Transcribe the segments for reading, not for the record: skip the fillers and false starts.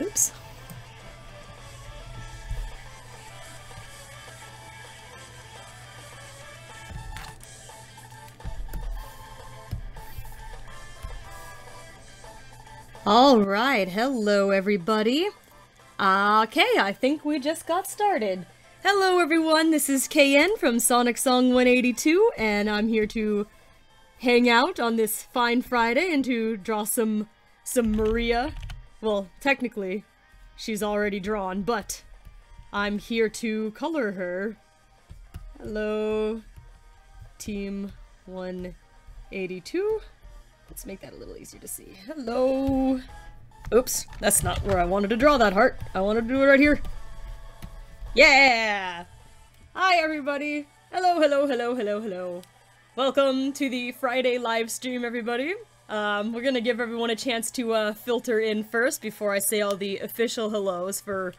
Oops. Alright, hello everybody. Okay, I think we just got started. Hello everyone, this is KN from SonicSong182, and I'm here to hang out on this fine Friday and to draw some Maria. Well, technically, she's already drawn, but I'm here to color her. Hello, Team 182. Let's make that a little easier to see. Hello! Oops, that's not where I wanted to draw that heart. I wanted to do it right here. Yeah! Hi everybody! Hello, hello, hello, hello, hello. Welcome to the Friday live stream, everybody. We're gonna give everyone a chance to filter in first before I say all the official hellos for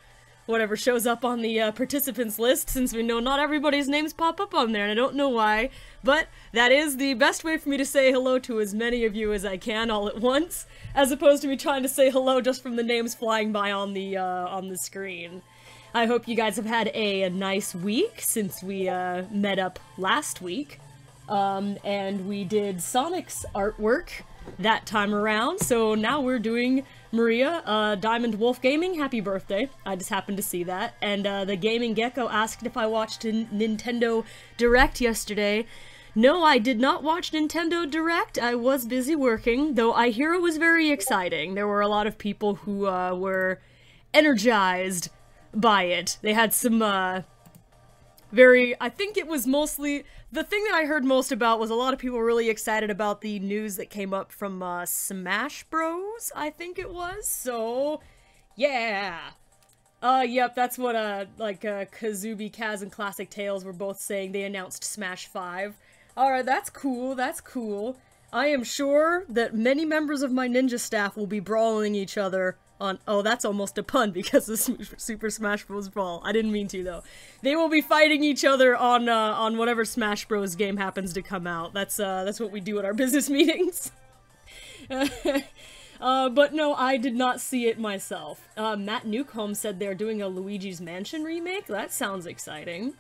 whatever shows up on the participants list, since we know not everybody's names pop up on there, and I don't know why, but that is the best way for me to say hello to as many of you as I can all at once, as opposed to me trying to say hello just from the names flying by on the screen. I hope you guys have had a nice week since we met up last week, and we did Sonic's artwork that time around, so now we're doing Maria. Diamond Wolf Gaming, happy birthday. I just happened to see that. And the Gaming Gecko asked if I watched a Nintendo Direct yesterday. No, I did not watch Nintendo Direct. I was busy working, though I hear it was very exciting. There were a lot of people who were energized by it. They had some I think it was mostly, the thing that I heard most about was a lot of people were really excited about the news that came up from Smash Bros, I think it was, so yeah. Yep, that's what Kazubi, Kaz, and Classic Tales were both saying. They announced Smash 5. Alright, that's cool, that's cool. I am sure that many members of my ninja staff will be brawling each other on— oh, that's almost a pun because of Super Smash Bros. Brawl. I didn't mean to, though. They will be fighting each other on whatever Smash Bros. Game happens to come out. That's what we do at our business meetings. But no, I did not see it myself. Matt Newcomb said they're doing a Luigi's Mansion remake. That sounds exciting.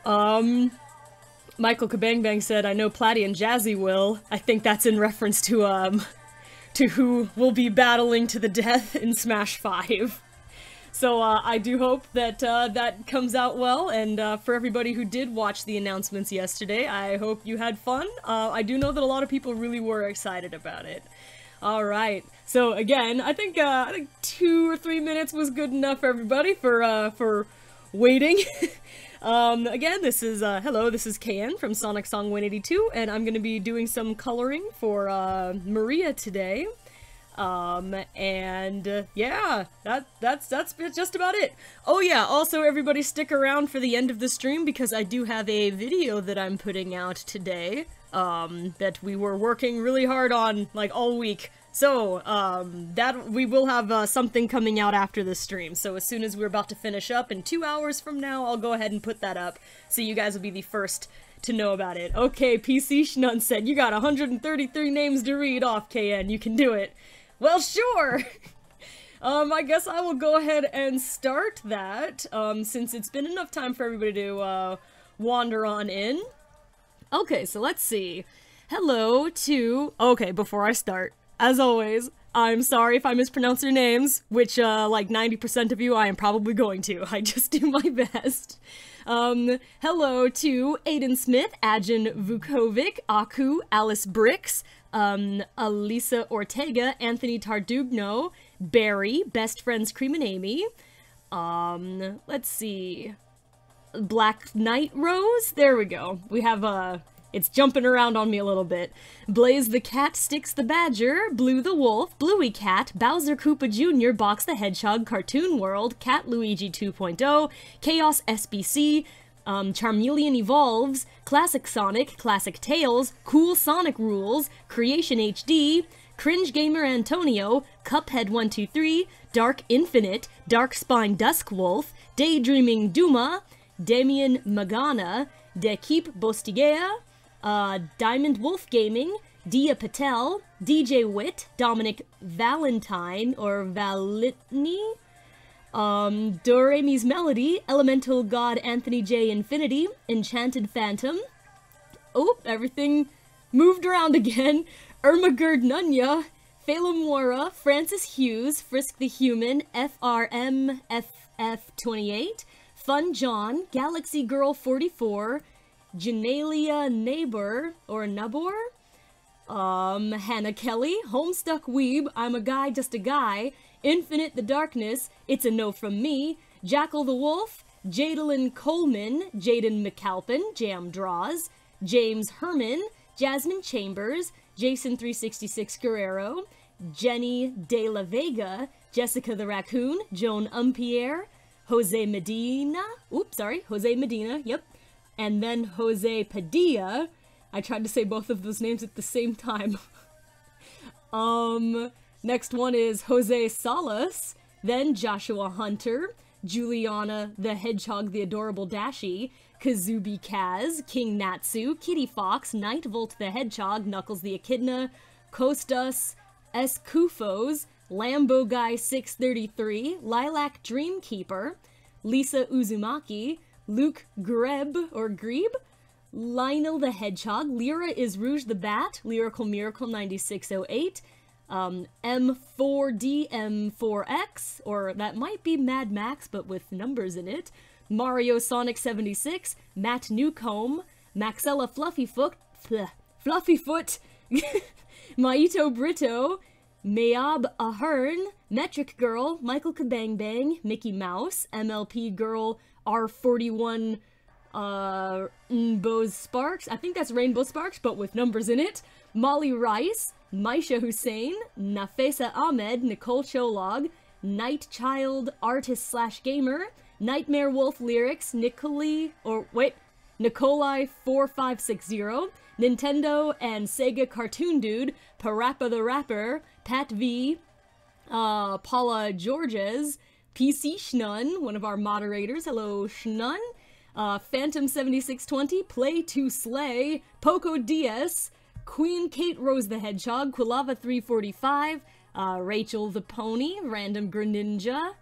Michael Kabangbang said, I know Platty and Jazzy will. I think that's in reference to who will be battling to the death in Smash 5. So, I do hope that, that comes out well, and, for everybody who did watch the announcements yesterday, I hope you had fun. I do know that a lot of people really were excited about it. Alright, so again, I think 2 or 3 minutes was good enough for everybody for waiting. Again, this is, hello, this is KN from SonicSong182, and I'm gonna be doing some coloring for, Maria today. Yeah, that's just about it. Oh yeah, also everybody stick around for the end of the stream, because I do have a video that I'm putting out today, that we were working really hard on, like, all week. So, that we will have something coming out after this stream, so as soon as we're about to finish up in 2 hours from now, I'll go ahead and put that up, so you guys will be the first to know about it. Okay, PC Schnun said, you got 133 names to read off, KN, you can do it. Well, sure! I guess I will go ahead and start that, since it's been enough time for everybody to, wander on in. Okay, so let's see. Hello to— okay, before I start, as always, I'm sorry if I mispronounce your names, which, like 90% of you I am probably going to. I just do my best. Hello to Aiden Smith, Ajin Vukovic, Aku, Alice Bricks, Alisa Ortega, Anthony Tardugno, Barry, Best Friends Cream and Amy, let's see, Black Knight Rose, there we go. We have, it's jumping around on me a little bit. Blaze the Cat, Sticks the Badger, Blue the Wolf, Bluey Cat, Bowser Koopa Jr., Box the Hedgehog, Cartoon World, Cat Luigi 2.0, Chaos SBC, Charmeleon Evolves, Classic Sonic, Classic Tales, Cool Sonic Rules, Creation HD, Cringe Gamer Antonio, Cuphead 123, Dark Infinite, Dark Spine Dusk Wolf, Daydreaming Duma, Damien Magana, Dekip Bostigea, Diamond Wolf Gaming, Dia Patel, DJ Wit, Dominic Valentine, or Valitny, Doremi's Melody, Elemental God Anthony J. Infinity, Enchanted Phantom. Oh, everything moved around again. Ermagerd Nunya, Phalomora, Francis Hughes, Frisk the Human, FRMFF28, Fun John, Galaxy Girl 44, Janalia Neighbor, or Nabor, Hannah Kelly, Homestuck Weeb, I'm a Guy, Just a Guy, Infinite the Darkness, It's a No From Me, Jackal the Wolf, Jadalyn Coleman, Jaden McAlpin, Jam Draws, James Herman, Jasmine Chambers, Jason366 Guerrero, Jenny De La Vega, Jessica the Raccoon, Joan Umpierre, Jose Medina, yep, and then Jose Padilla. I tried to say both of those names at the same time. Next one is Jose Salas, then Joshua Hunter, Juliana the Hedgehog the Adorable Dashi, Kazubi Kaz, King Natsu, Kitty Fox, Night Volt the Hedgehog, Knuckles the Echidna, Kostas Eskufos, Lambo Guy 633, Lilac Dreamkeeper, Lisa Uzumaki, Luke Greb, or Grebe, Lionel the Hedgehog, Lyra is Rouge the Bat, Lyrical Miracle 9608, M4D M4X, or that might be Mad Max, but with numbers in it, Mario Sonic 76, Matt Newcomb, Maxella Fluffyfoot, Maito Brito, Mayab Ahern, Metric Girl, Michael Kabangbang, Mickey Mouse, MLP Girl R41, Nbo's Sparks, I think that's Rainbow Sparks, but with numbers in it, Molly Rice, Maisha Hussein, Nafesa Ahmed, Nicole Cholog, Night Child Artist / Gamer, Nightmare Wolf Lyrics, Nikolai 4560, Nintendo and Sega Cartoon Dude, Parappa the Rapper, Pat V, Paula Georges, PC Schnun, one of our moderators, hello Schnun, Phantom 7620, Play to Slay, Poco DS, Queen Kate Rose the Hedgehog, Quilava 345, Rachel the Pony, Random Greninja,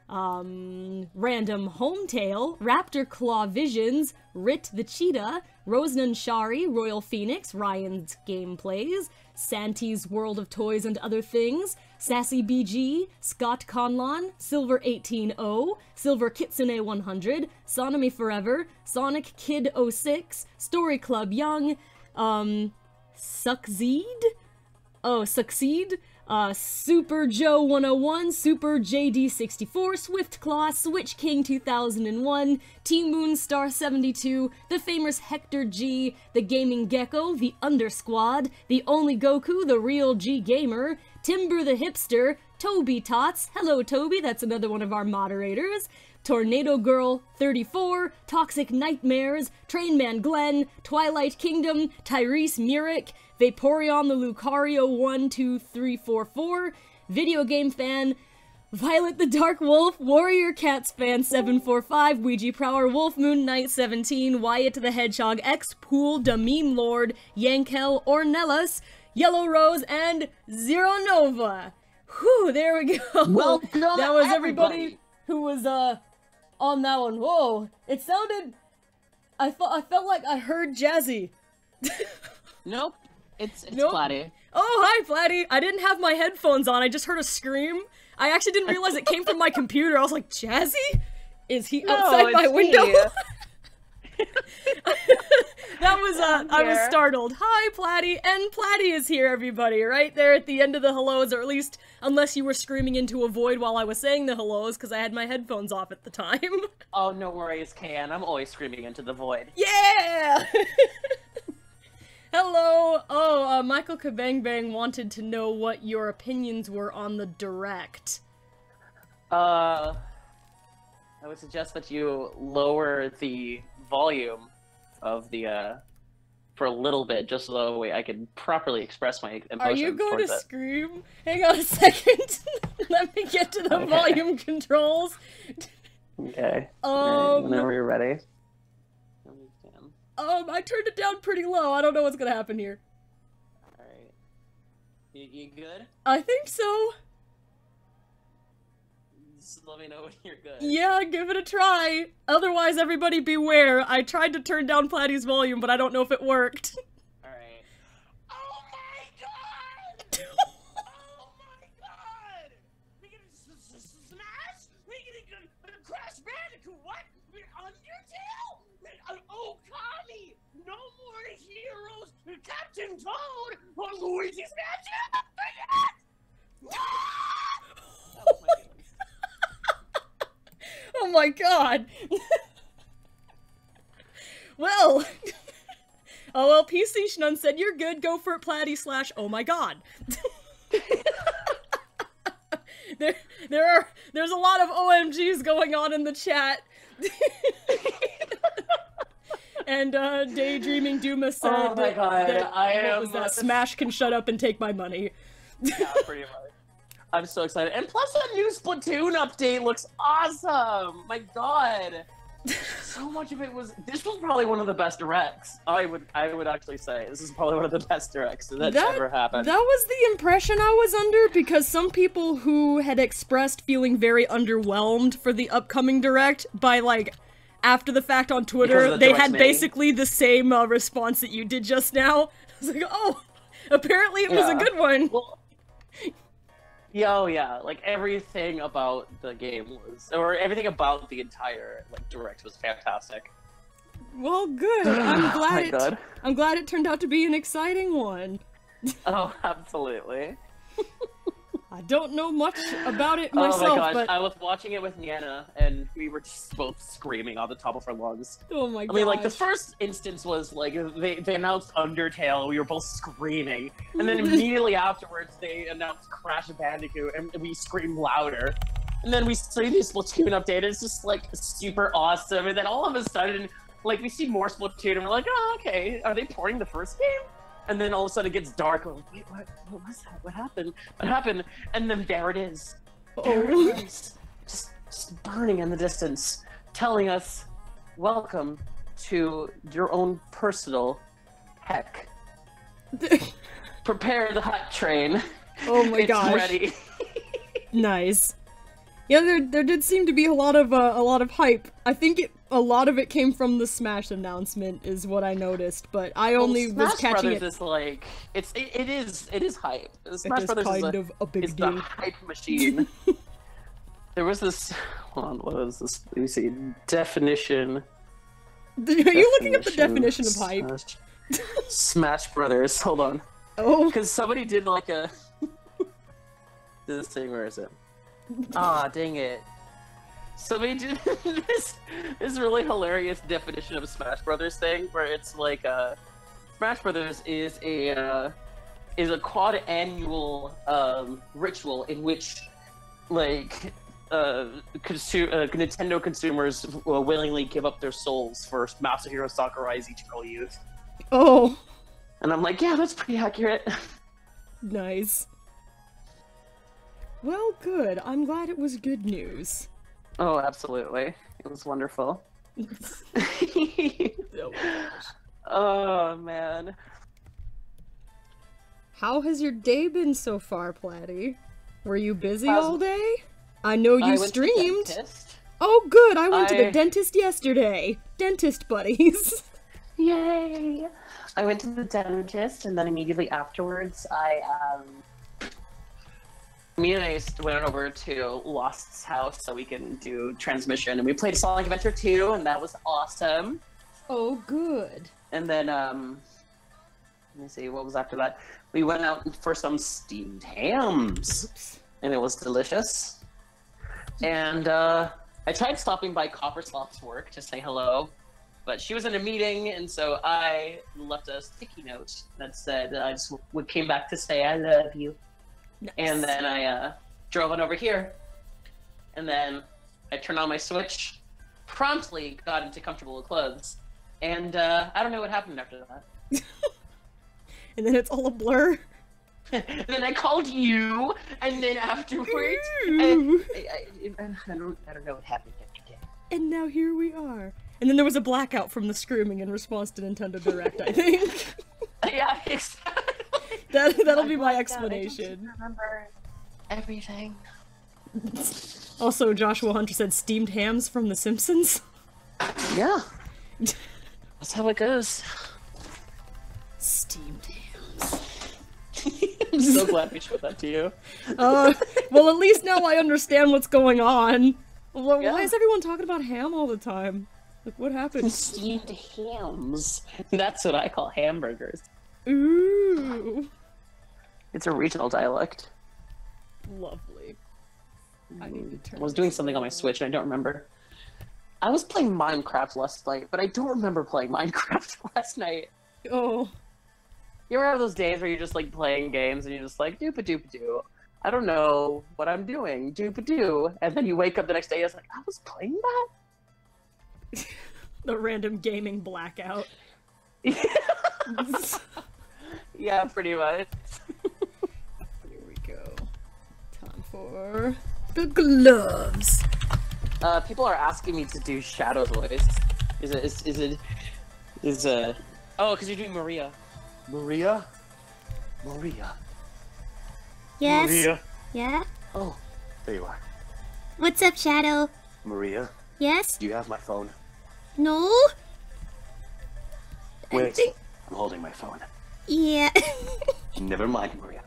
Random Hometail, Raptor Claw Visions, Rit the Cheetah, Rosnan Shari, Royal Phoenix, Ryan's Gameplays, Santi's World of Toys and Other Things, Sassy BG, Scott Conlon, Silver 180, Silver Kitsune 100, Sonomy Forever, Sonic Kid 06, Story Club Young, Succeed, Super Joe 101, Super JD 64, Swift Claw, Switch King 2001, Team Moon Star 72, the famous Hector G, the Gaming Gecko, the Under Squad, the Only Goku, the Real G Gamer, Timber the Hipster, Toby Tots, hello Toby, that's another one of our moderators, Tornado Girl 34, Toxic Nightmares, Trainman Glenn, Twilight Kingdom, Tyrese Murick, Vaporeon the Lucario 12344, Video Game Fan, Violet the Dark Wolf, Warrior Cats Fan 745, Ouija Prower, Wolf Moon Knight 17, Wyatt the Hedgehog, X Pool, the Meme Lord, Yankel, Ornelas, Yellow Rose, and Zero Nova. Whew, there we go. Welcome, that was everybody who was on that one. Whoa, it sounded. I felt like I heard Jazzy. Nope. It's nope. Platty. Oh, hi, Platty. I didn't have my headphones on. I just heard a scream. I actually didn't realize it came from my computer. I was like, Jazzy? Is he outside my window? That was, I was startled. Hi, Platty. And Platty is here, everybody. Right there at the end of the hellos, or at least, unless you were screaming into a void while I was saying the hellos, because I had my headphones off at the time. Oh, no worries, Can. I'm always screaming into the void. Yeah! Hello! Oh, Michael Kabangbang wanted to know what your opinions were on the Direct. I would suggest that you lower the volume of the, for a little bit, just so that way I can properly express my emotions. Are you going to scream? Hang on a second. Let me get to the volume controls. Okay. Right, whenever you're ready. I turned it down pretty low. I don't know what's gonna happen here. Alright. You good? I think so. Just let me know when you're good. Yeah, give it a try. Otherwise, everybody beware. I tried to turn down Platy's volume, but I don't know if it worked. Alright. Oh my god! Oh my god! We gonna smash? We gonna Crash Bandicoot? What? Undertale? Oh, Kami! No more heroes! Captain Toad! Or Luigi's Mansion! That was my feelings. Oh my god! Well... Oh well, PC Shnun said you're good, go for it, Platy / oh my god. There's a lot of OMGs going on in the chat. And Daydreaming Duma said oh my god, what was that? Smash can shut up and take my money. Yeah, pretty much. I'm so excited. And plus that new Splatoon update looks awesome! My god! So much of it was... This was probably one of the best directs. I would actually say this is probably one of the best directs that's ever happened. That was the impression I was under, because some people who had expressed feeling very underwhelmed for the upcoming direct by, like, after the fact on Twitter, they had basically the same response that you did just now. I was like, oh, apparently it was a good one. Well, oh yeah, like everything about the game was, or everything about the entire like direct was fantastic. Well, good. I'm glad it turned out to be an exciting one. Oh, absolutely. I don't know much about it myself, oh my gosh, but I was watching it with Nana, and we were just both screaming on the top of our lungs. Oh my god. I mean, like, the first instance was, like, they announced Undertale, we were both screaming, and then immediately afterwards, they announced Crash Bandicoot, and we screamed louder. And then we see this Splatoon update, it's just, like, super awesome, and then all of a sudden, like, we see more Splatoon, and we're like, oh, okay, are they porting the first game? And then all of a sudden it gets dark. We're like, wait, what was that? What happened? What happened? And then there it is. There it is. Just burning in the distance, telling us, welcome to your own personal heck. Prepare the hype train. Oh my gosh. It's ready. Nice. Yeah, there did seem to be a lot of hype. I think a lot of it came from the Smash announcement, is what I noticed. But I only was catching it. Smash Brothers is like it is hype. Smash Brothers kind of a big deal. deal. The hype machine. There was this. Hold on, what was this? Let me see. Definition. Are you looking up the definition of hype? Smash Brothers. Hold on. Oh. Because somebody did like a. This thing. Where is it? Ah, dang it. Somebody did this really hilarious definition of Smash Brothers thing, where it's like, Smash Brothers is a quad-annual, ritual in which, like, Nintendo consumers will willingly give up their souls for Masahiro Sakurai's Eternal Youth. Oh. And I'm like, yeah, that's pretty accurate. Nice. Well, good. I'm glad it was good news. Oh, absolutely. It was wonderful. Oh, man. How has your day been so far, Platy? Were you busy all day? I know you streamed. To the dentist. Oh, good. I went to the dentist yesterday. Dentist buddies. Yay! I went to the dentist, and then immediately afterwards, me and I went over to Lost's house so we can do transmission, and we played Sonic Adventure 2, and that was awesome. Oh, good. And then, let me see, what was after that? We went out for some steamed hams, and it was delicious. And, I tried stopping by Copperslop's work to say hello, but she was in a meeting, and so I left a sticky note that said I just came back to say I love you. Nice. And then I drove on over here, and then I turned on my Switch, promptly got into comfortable clothes, and I don't know what happened after that. And then it's all a blur. And then I called you, and then afterwards, I don't know what happened after that. And now here we are. And then there was a blackout from the screaming in response to Nintendo Direct, I think. Yeah, exactly. That'll be my I don't explanation. remember everything. Also, Joshua Hunter said steamed hams from The Simpsons. Yeah. That's how it goes. Steamed hams. I'm so glad we showed that to you. Well, at least now I understand what's going on. Why Yeah. is everyone talking about ham all the time? Like, what happened? Steamed hams. That's what I call hamburgers. Ooh. It's a regional dialect. Lovely. I need to turn I was doing something on my Switch and I don't remember. I was playing Minecraft last night, but I don't remember playing Minecraft last night. Oh. You ever have those days where you're just like playing games and you're just like doopa-doopa-doo. I don't know what I'm doing, doopa-doo. And then you wake up the next day and it's like, I was playing that? The random gaming blackout. Yeah, pretty much. Here we go. Time for the gloves. People are asking me to do Shadow voice. Oh, because you're doing Maria. Maria? Maria. Yes? Maria. Yeah? Oh, there you are. What's up, Shadow? Maria, Yes? do you have my phone? No? Wait, think- I'm holding my phone. Yeah. Never mind, Maria.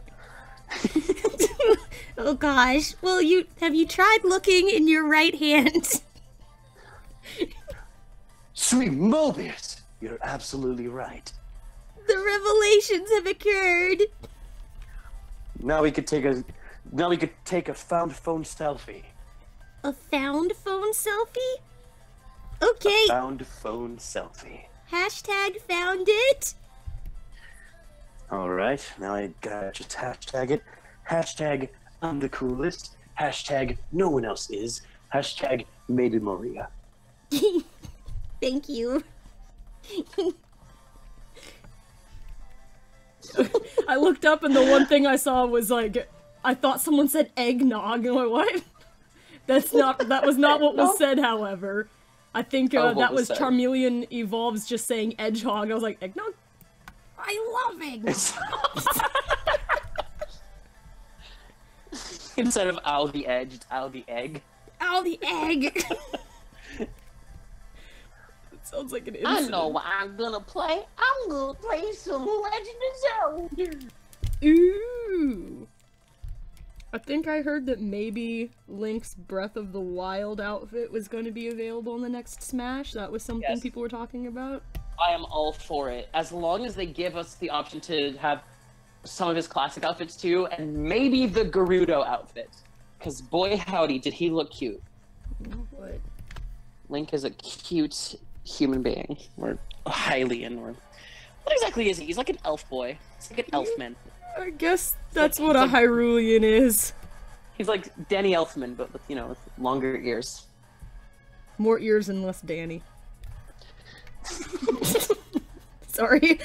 Oh gosh. Well, have you tried looking in your right hand? Sweet Mobius! You're absolutely right. The revelations have occurred. Now we could take a found phone selfie. A found phone selfie? Okay. Found phone selfie. Hashtag found it. Alright, now I gotta just hashtag it. Hashtag I'm the coolest. Hashtag no one else is. Hashtag made in Maria. Thank you. I looked up and the one thing I saw was like, I thought someone said eggnog. I'm like, what? That was not what was said, however. I think what that was was said? Charmeleon Evolves just saying edgehog. I was like, eggnog? I love eggnog! Instead of ow the edge, it's ow the egg. Ow, the egg! It sounds like an incident. I know what I'm gonna play. I'm gonna play some Legend of Zelda. Ooh! I think I heard that maybe Link's Breath of the Wild outfit was going to be available in the next Smash. That was something Yes. people were talking about. I am all for it. As long as they give us the option to have some of his classic outfits too, and maybe the Gerudo outfit. Because boy howdy, did he look cute. What? Link is a cute human being. Or Hylian, or... What exactly is he? He's like an elf boy. He's like an elfman. I guess that's like- what a he's like- Hyrulean is. He's like Danny Elfman, but with, with longer ears. More ears and less Danny. Sorry.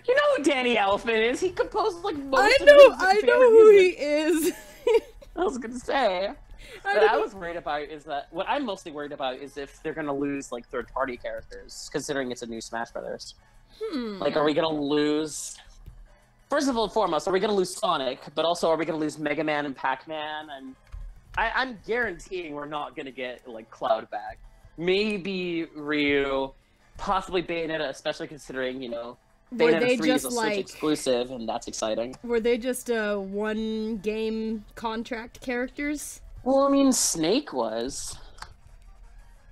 You know who Danny Elfman is? He composed like most I of know his who he music. is. I was gonna say. What don't I know. was worried about is that what I'm mostly worried about is if they're gonna lose like third-party characters, considering it's a new Smash Brothers. Like, are we gonna lose? First of all, foremost, are we gonna lose Sonic? But also, are we gonna lose Mega Man and Pac-Man? And I'm guaranteeing we're not gonna get like Cloud back. Maybe Ryu, possibly Bayonetta, especially considering Were Bayonetta they 3 is just a Switch like exclusive, and that's exciting. were they just one game contract characters? Well, I mean, Snake was.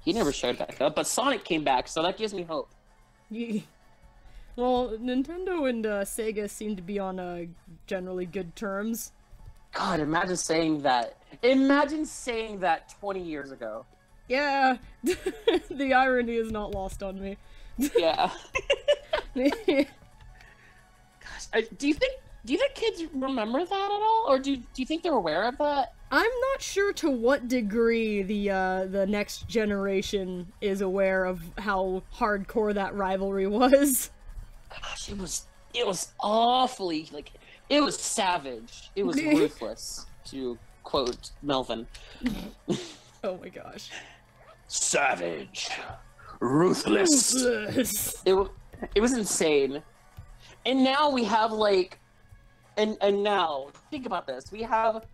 He never showed back up, but Sonic came back, so that gives me hope. Well, Nintendo and Sega seem to be on generally good terms. God, imagine saying that. Imagine saying that 20 years ago. Yeah, the irony is not lost on me. Yeah. Gosh, do you think kids remember that at all, or do you think they're aware of that? I'm not sure to what degree the next generation is aware of how hardcore that rivalry was. Gosh, it was awfully it was savage. It was ruthless, to quote Melvin. Oh my gosh. Savage, ruthless. It was insane. And now we have, like... And now, think about this. We have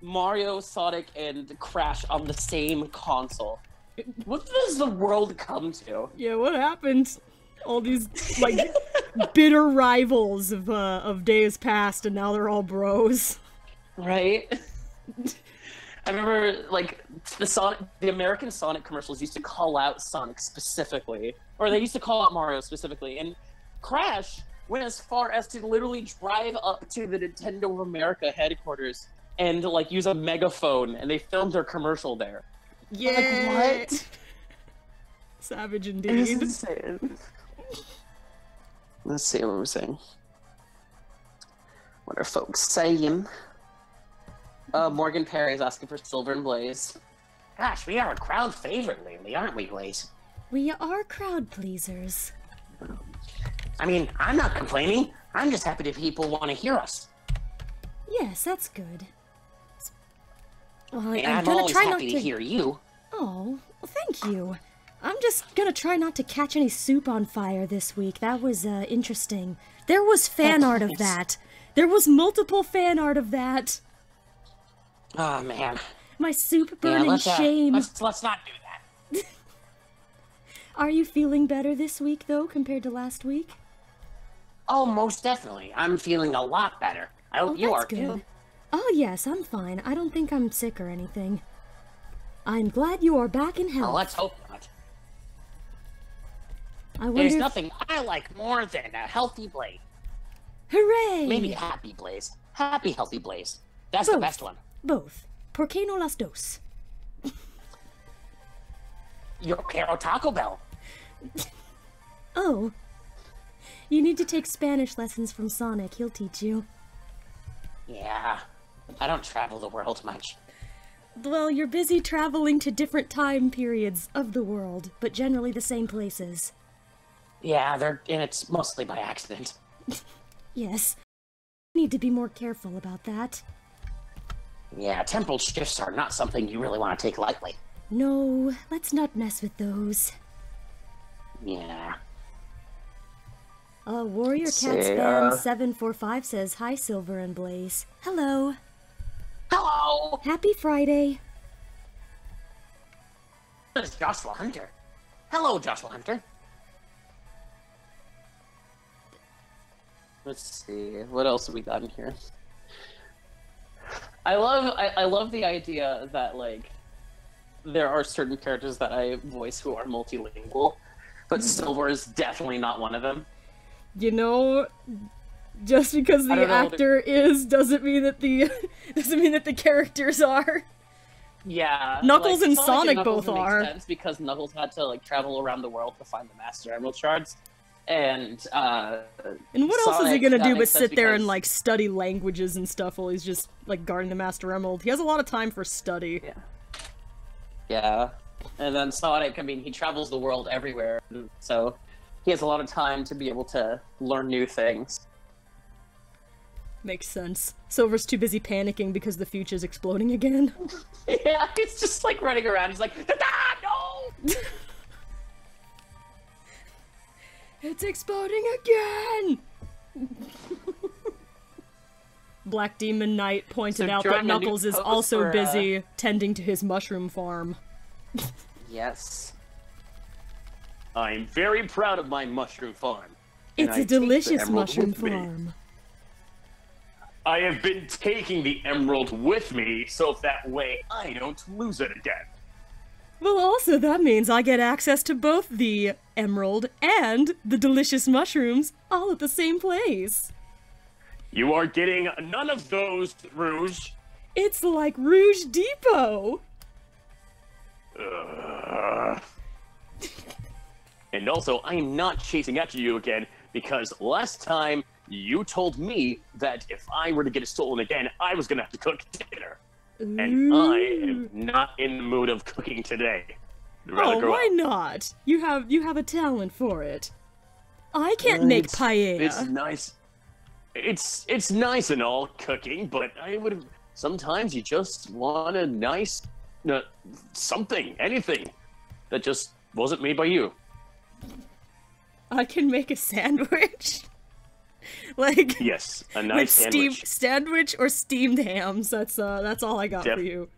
Mario, Sonic, and Crash on the same console. What does the world come to? Yeah, what happened? All these, like, bitter rivals of days past, and now they're all bros. Right? I remember, like, the American Sonic commercials used to call out Sonic specifically. Or they used to call out Mario specifically. And Crash went as far as to literally drive up to the Nintendo of America headquarters and, like, use a megaphone, and they filmed their commercial there. Yeah. Like, what? Savage It's indeed. insane. Let's see what we're saying. What are folks saying? Morgan Perry is asking for Silver and Blaze. Gosh, we are a crowd favorite lately, aren't we, Blaze? We are crowd pleasers. I mean, I'm not complaining. I'm just happy that people want to hear us. Yes, that's good. Well, And I'm I'm gonna always try not happy to hear you. Oh, well, thank you. I'm just gonna try not to catch any soup on fire this week. That was, interesting. There was fan art of nice. that. There was multiple fan art of that. Oh, man. My soup burning let's, shame. Let's not do that. Are you feeling better this week, though, compared to last week? Oh, most definitely. I'm feeling a lot better. I hope you that's are, good. too. Oh, yes, I'm fine. I don't think I'm sick or anything. I'm glad you are back in health. Well, let's hope not. I wonder There's if- nothing I like more than a healthy Blaze. Hooray! Maybe happy Blaze. Happy, healthy Blaze. That's the Both. best one. Both. ¿Por qué no las dos? Yo quiero Taco Bell. Oh. You need to take Spanish lessons from Sonic. He'll teach you. Yeah. I don't travel the world much. Well, you're busy traveling to different time periods of the world, but generally the same places. Yeah, and it's mostly by accident. Yes. Need to be more careful about that. Yeah, temporal shifts are not something you really want to take lightly. No, let's not mess with those. Yeah. Warrior Let's Cats see, fan 745 says, "Hi, Silver and Blaze. Hello. Hello! Happy Friday." It's Joshua Hunter. Hello, Joshua Hunter. Let's see, what else have we got in here? I love the idea that, like, there are certain characters that I voice who are multilingual, but Silver is definitely not one of them. You know, just because I the don't know, actor is doesn't mean that the characters are. Yeah, Knuckles and and Sonic Knuckles both make are. sense because Knuckles had to, like, travel around the world to find the Master Emerald shards, and And what else is he Sonic, gonna that do but makes sense sit there and because- like study languages and stuff while he's just like guarding the Master Emerald? He has a lot of time for study. Yeah, and then Sonic, I mean, he travels the world everywhere, so he has a lot of time to be able to learn new things. Makes sense. Silver's too busy panicking because the future's exploding again. Yeah, he's just like running around. He's like, ah, no! It's exploding again! Black Demon Knight pointed So out that drawing a new Knuckles is pose also for, busy tending to his mushroom farm. Yes. I'm very proud of my mushroom farm. It's a delicious mushroom farm. I have been taking the emerald with me, so that way I don't lose it again. Well, also that means I get access to both the emerald and the delicious mushrooms all at the same place. You are getting none of those, Rouge. It's like Rouge Depot. And also, I am not chasing after you again, because last time you told me that if I were to get it stolen again, I was gonna have to cook dinner. And I am not in the mood of cooking today. I'd rather Oh, go why out. not? You have a talent for it. I can't make paella. It's nice. It's nice and all cooking, but I would sometimes you just want a nice something, anything that just wasn't made by you. I can make a sandwich. Like, Yes, a with nice sandwich or steamed hams. That's all I got for you.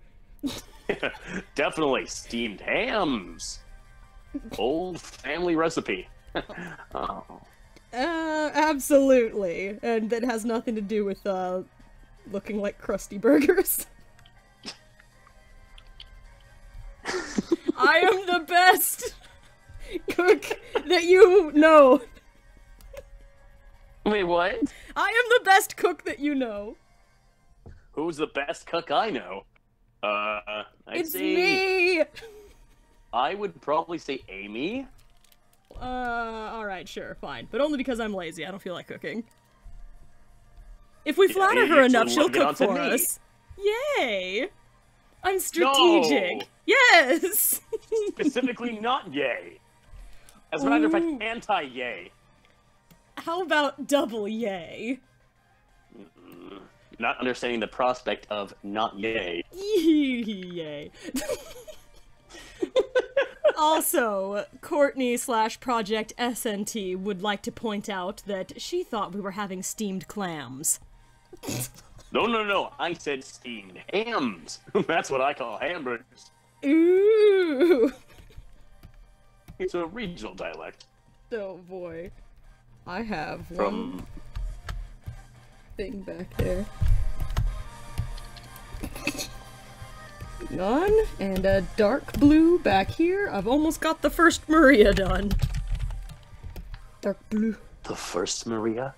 Definitely steamed hams. Old family recipe. Oh. Absolutely. And that has nothing to do with, looking like crusty burgers. I am the best cook that you know. Wait, what? I am the best cook that you know. Who's the best cook I know? It's me! I would probably say Amy. Alright, sure, fine. But only because I'm lazy, I don't feel like cooking. If we flatter you her get to enough, she'll lug it cook onto for me. us. Yay! I'm strategic. No. Yes! Specifically not yay. As a matter of fact, anti-yay. How about double yay? Not understanding the prospect of not yay. Yay. Also, Courtney/Project SNT would like to point out that she thought we were having steamed clams. No. I said steamed hams. That's what I call hamburgers. Ooh. It's a regional dialect. Oh boy. I have one From... thing back there. None, and a dark blue back here. I've almost got the first Maria done. Dark blue. The first Maria?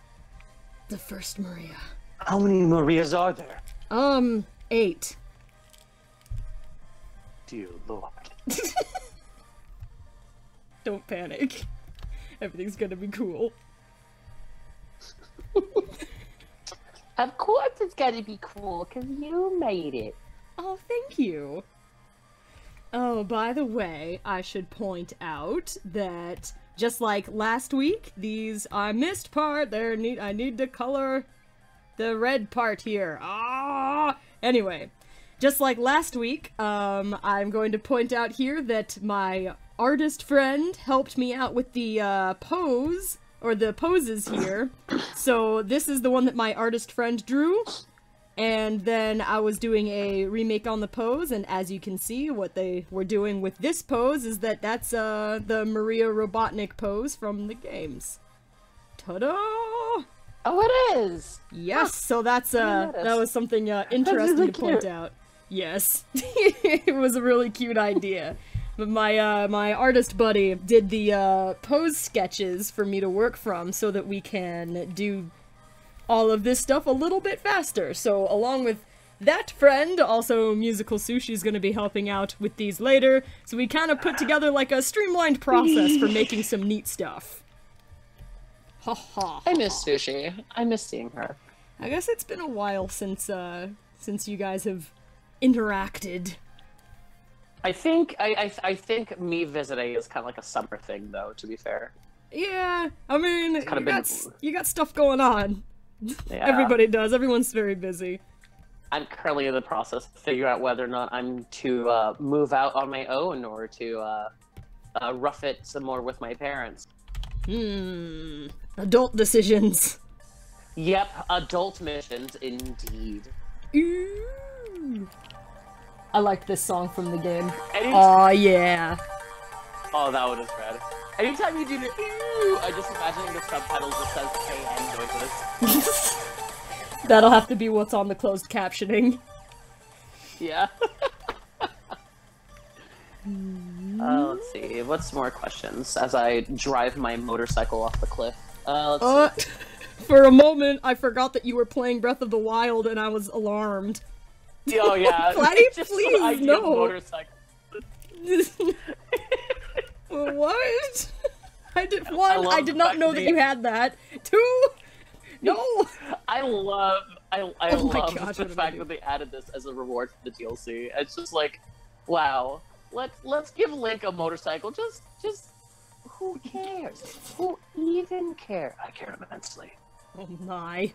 The first Maria. How many Marias are there? 8. Dear Lord. Don't panic. Everything's gonna be cool. Of course it's gotta be cool, because you made it. Oh, thank you. Oh, by the way, I should point out that just like last week, I missed part. I need to color the red part here. Ah! Anyway, just like last week, I'm going to point out here that my artist friend helped me out with the pose, or the poses here. So this is the one that my artist friend drew. And then I was doing a remake on the pose, and as you can see, what they were doing with this pose is that's the Maria Robotnik pose from the games. Ta-da! Oh, it is! Yes, so that was something interesting really to point cute. out. Yes, it was a really cute idea. But my artist buddy did the pose sketches for me to work from so that we can do all of this stuff a little bit faster. So along with that friend, also Musical Sushi's gonna be helping out with these later. So we kind of put together like a streamlined process for making some neat stuff. Ha ha. I miss Sushi. I miss seeing her. I guess it's been a while since you guys have interacted. I think me visiting is kind of like a summer thing, though. To be fair. Yeah, I mean, kinda you got stuff going on. Yeah. Everybody does. Everyone's very busy. I'm currently in the process of figuring out whether or not I'm to move out on my own or to rough it some more with my parents. Adult decisions. Yep, adult missions indeed. Ooh. I like this song from the game. Any- Aw, yeah. Oh, that one is rad. Anytime you do the ew, I just imagining the subtitles that says KN noises. That'll have to be what's on the closed captioning. Yeah. Let's see. What's more questions as I drive my motorcycle off the cliff? Let's see. For a moment, I forgot that you were playing Breath of the Wild, and I was alarmed. Oh yeah. Claddy, Just please, the idea no. of motorcycle. What? I did love did the not fact know that that you had that. 2. No. I love Oh my gosh, the what did I fact do? that they added this as a reward for the DLC. It's just like, wow. Let's give Link a motorcycle. Just who cares? Who even cares? I care immensely. Oh my.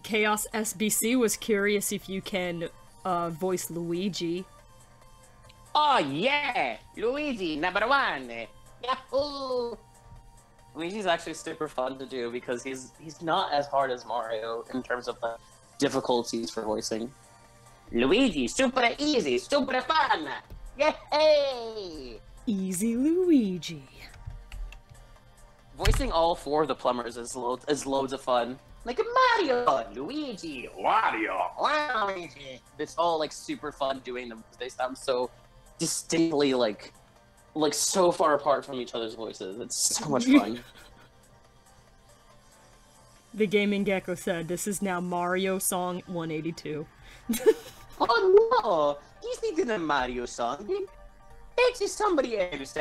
Chaos SBC was curious if you can voice Luigi. Oh yeah, Luigi #1. Yahoo! Luigi's actually super fun to do because he's not as hard as Mario in terms of the difficulties for voicing. Luigi, super easy, super fun! Yay! Easy Luigi. Voicing all 4 of the plumbers is loads of fun. Like Mario, Luigi, Wario, Luigi. It's all like super fun doing them because they sound so distinctly like so far apart from each other's voices. It's so much fun. The Gaming Gecko said, "This is now Mario Song 182." Oh no! This isn't a Mario song. This is somebody else.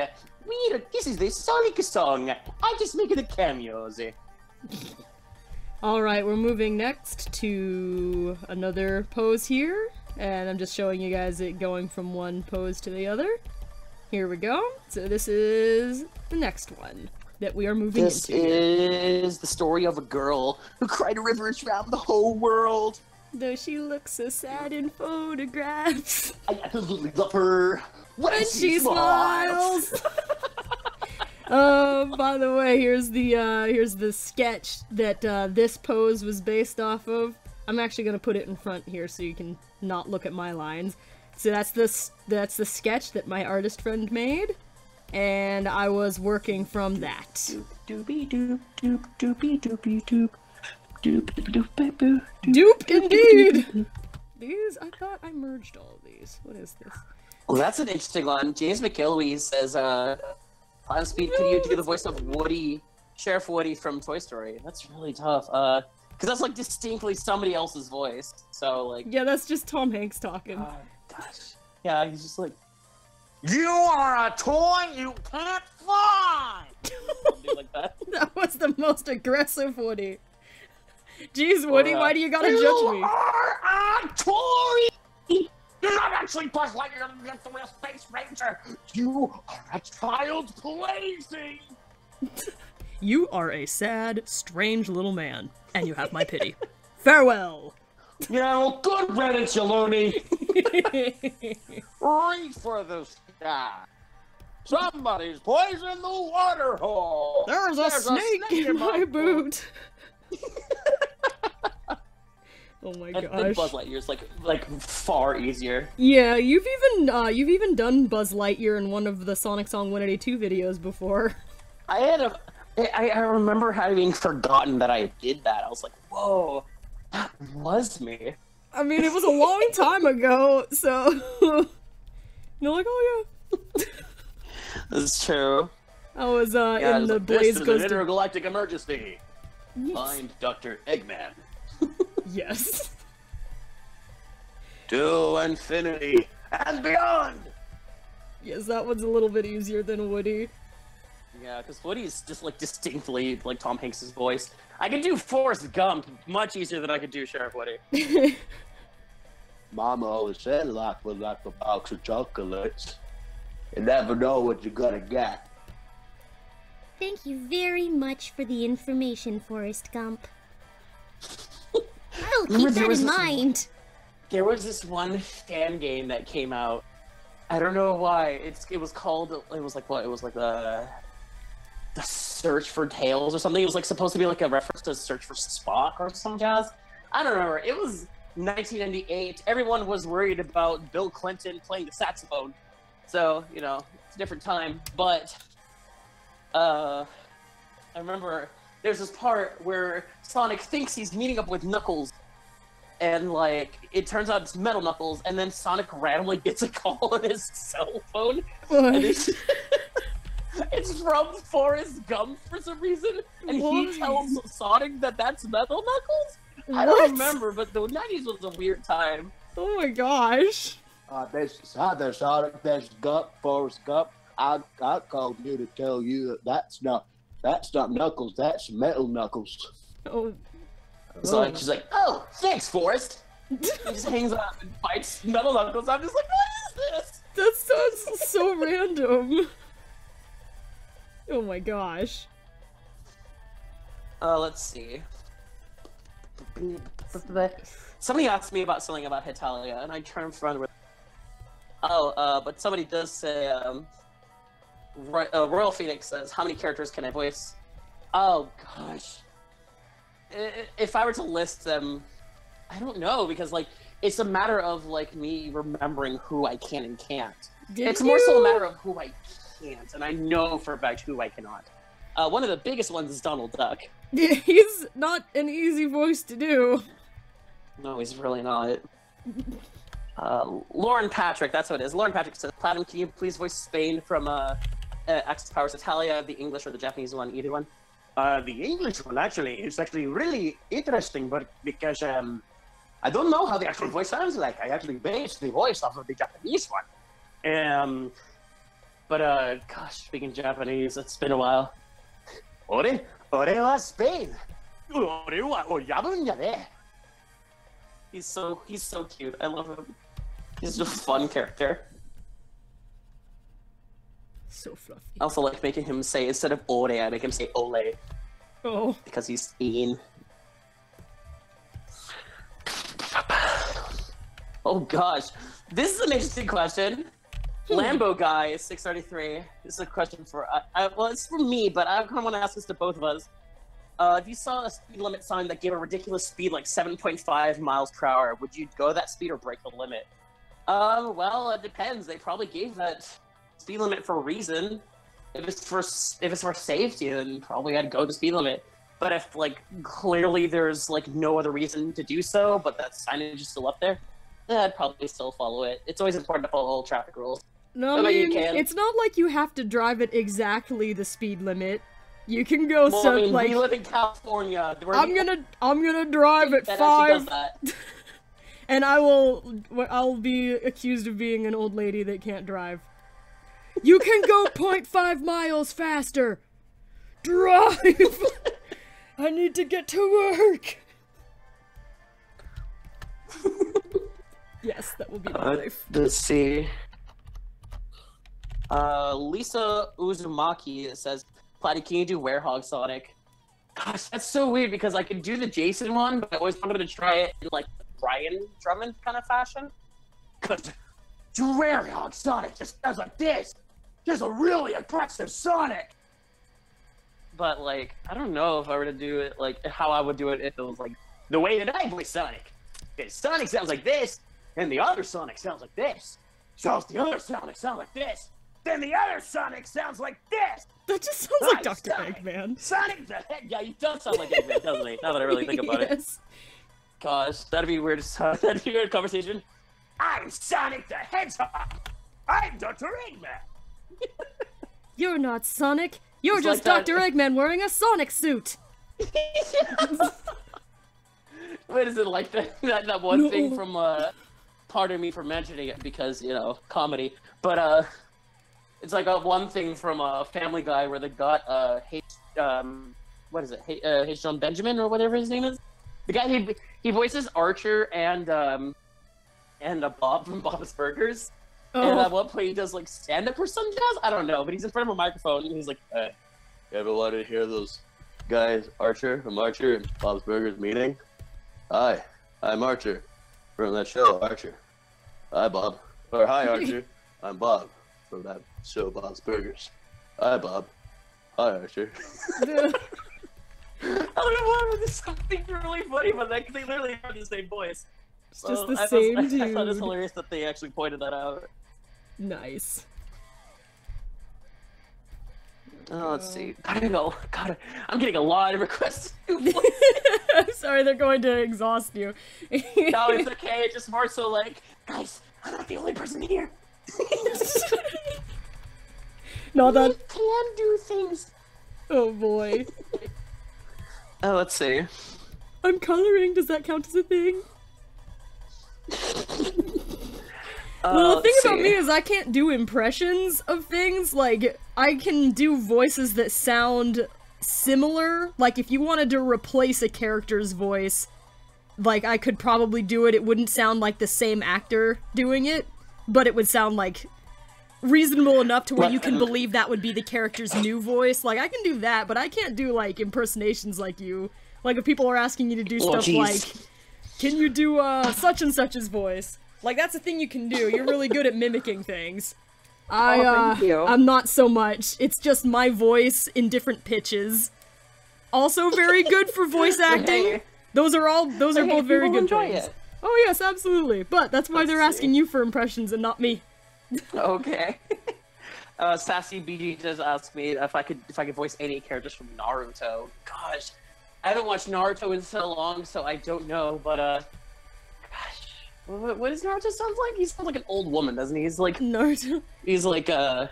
This is the Sonic song. I just make the cameos. Alright, we're moving next to another pose here. And I'm just showing you guys it going from one pose to the other. Here we go. So this is the next one that we are moving into. This is the story of a girl who cried rivers around the whole world. Though she looks so sad in photographs. I absolutely love her. When she smiles. By the way, here's the sketch that this pose was based off of. I'm actually gonna put it in front here so you can not look at my lines. So that's the sketch that my artist friend made, and I was working from that. Doopy doop doop doopy doopy doop. Dupe indeed! These, I thought I merged all of these. What is this? Well, that's an interesting one. James McIlwee says, Clown Speed, could you do the voice of Woody, Sheriff Woody from Toy Story? That's really tough, because that's, like, distinctly somebody else's voice, so, like... Yeah, that's just Tom Hanks talking. Gosh. Yeah, he's just like, you are a toy you can't find! Something like that. That was the most aggressive Woody. Jeez, Woody, why do you gotta judge me? You are a toy! You're not actually Buzz Lightyear, you're the real Space Ranger! You are a child's plaything! You are a sad, strange little man, and you have my pity. Farewell! Yeah, well, good riddance, you loony! Reach for the sky! Somebody's poisoned the water hole! There's a snake in my boot! Oh my I think gosh. Buzz Lightyear's like far easier. Yeah, you've even done Buzz Lightyear in one of the SonicSong182 videos before. I remember having forgotten that I did that. I was like, whoa, that was me. I mean, it was a long time ago, so... You're like, oh yeah. That's true. I was in the Blaze This is Goes an to... intergalactic emergency! Yes. Find Dr. Eggman. Yes. To infinity and beyond! Yes, that one's a little bit easier than Woody. Yeah, because Woody's just like distinctly like Tom Hanks' voice. I could do Forrest Gump much easier than I could do Sheriff Woody. Mama always said life was like a box of chocolates. You never know what you're gonna get. Thank you very much for the information, Forrest Gump. I'll keep that in mind. There was this one fan game that came out. I don't know why. It was called. It was like what? It was like the Search for Tales or something. It was like supposed to be like a reference to Search for Spock or some jazz. I don't remember. It was 1998. Everyone was worried about Bill Clinton playing the saxophone. So, you know, it's a different time. But I remember there's this part where Sonic thinks he's meeting up with Knuckles, and like it turns out it's Metal Knuckles, and then Sonic randomly gets a call on his cell phone. And it's from Forrest Gump for some reason, and he tells Sonic that that's Metal Knuckles. I don't remember, but the 90s was a weird time. Oh my gosh. There's Sonic, there's Gump, Forrest Gump. I called you to tell you that's not Knuckles, that's Metal Knuckles. Oh. So she's like, oh, thanks, Forrest. He just hangs up and fights Metal Knuckles. I'm just like, what is this? That sounds so random. Oh my gosh. Let's see. Somebody asked me about something about Hetalia, and I turned front with. Oh, but somebody does say, Royal Phoenix says, how many characters can I voice? Oh, gosh. If I were to list them, I don't know, because, like, it's a matter of, like, me remembering who I can and can't. It's more so a matter of who I can't, and I know for a fact who I cannot. One of the biggest ones is Donald Duck. He's not an easy voice to do. No, he's really not. Lauren Patrick, that's what it is. Lauren Patrick says, Platinum, can you please voice Spain from Access Powers Italia, the English or the Japanese one, either one? The English one is actually really interesting, but because I don't know how the actual voice sounds like. I actually based the voice off of the Japanese one. Gosh, speaking Japanese, it's been a while. Ore wa Spain. Ore wa oyabun ya ne. He's so cute. I love him. He's just a fun character. So fluffy. I also like making him say, instead of ore, I make him say ole. Oh. Because he's Spain. Oh gosh. This is an interesting question. Lambo Guy is 633. This is a question for, well, it's for me, but I kind of want to ask this to both of us. If you saw a speed limit sign that gave a ridiculous speed like 7.5 miles per hour, would you go that speed or break the limit? Well, it depends. They probably gave that speed limit for a reason. If it's for safety, then probably I'd go the speed limit. But if, like, clearly there's, like, no other reason to do so, but that signage is still up there, then I'd probably still follow it. It's always important to follow all traffic rules. No, I mean, it's not like you have to drive at exactly the speed limit. You can go we live in California. I'm gonna drive at 5, and I'll be accused of being an old lady that can't drive. You can go 0.5 miles faster. Drive. I need to get to work. Yes, that will be my life. Let's see. Lisa Uzumaki says, Platy, can you do Werehog Sonic? Gosh, that's so weird because I could do the Jason one, but I always wanted to try it in, like, Brian Drummond kind of fashion. Because Werehog Sonic just sounds like this. There's a really aggressive Sonic. But, like, I don't know if I were to do it, like, how I would do it if it was, like, the way that I voice Sonic. Okay, Sonic sounds like this, and the other Sonic sounds like this. So if the other Sonic sounds like this, then the other Sonic sounds like this. That just sounds like Dr. Eggman. Sonic the Hedgehog. Yeah, he does sound like Eggman, doesn't he? Now that I really think about it. Gosh, that'd be weird. That'd be a weird conversation. I'm Sonic the Hedgehog. I'm Dr. Eggman. You're not Sonic. You're It's just like Dr. Eggman wearing a Sonic suit. What is it like that one thing from pardon me for mentioning it because, you know, comedy, but it's like one thing from Family Guy where they got what is it, H. John Benjamin or whatever his name is, the guy he voices Archer and Bob from Bob's Burgers. Oh. And at one point he does like stand-up or some jazz, I don't know, but he's in front of a microphone and he's like, Hey, you ever wanted to hear those guys, Archer from Archer and Bob's Burgers meeting? Hi, I'm Archer from that show, Archer. Hi, Bob. Or hi, Archer. I'm Bob from that show, Bob's Burgers. Hi, Bob. Hi, Archer. I don't know why, but this something really funny, but they literally have the same voice. It's just the same dude. I thought it was hilarious that they actually pointed that out. Nice. Oh, let's see. God, I'm getting a lot of requests. I'm sorry, they're going to exhaust you. No, it's okay. It's just more so like, guys, I'm not the only person here. No, that I can do things. Oh boy. Oh, let's see. I'm coloring. Does that count as a thing? Well, the thing about me is I can't do impressions of things. Like, I can do voices that sound similar. Like, if you wanted to replace a character's voice, like, I could probably do it. It wouldn't sound like the same actor doing it, but it would sound, like, reasonable enough to where you can believe that would be the character's new voice. Like, I can do that, but I can't do, like, impersonations like you. Like, if people are asking you to do stuff like, can you do, such and such's voice? Like, that's a thing you can do. You're really good at mimicking things. thank you. I'm not so much. It's just my voice in different pitches. Also very good for voice acting. Hey. Those are both very good enjoy things. it. Oh yes, absolutely. But that's why they're Let's asking see. you for impressions and not me. Okay. Sassy BG does ask me if I could voice any characters from Naruto. Gosh, I haven't watched Naruto in so long, so I don't know. But gosh, what does Naruto sound like? He sounds like an old woman, doesn't he? Naruto. He's like My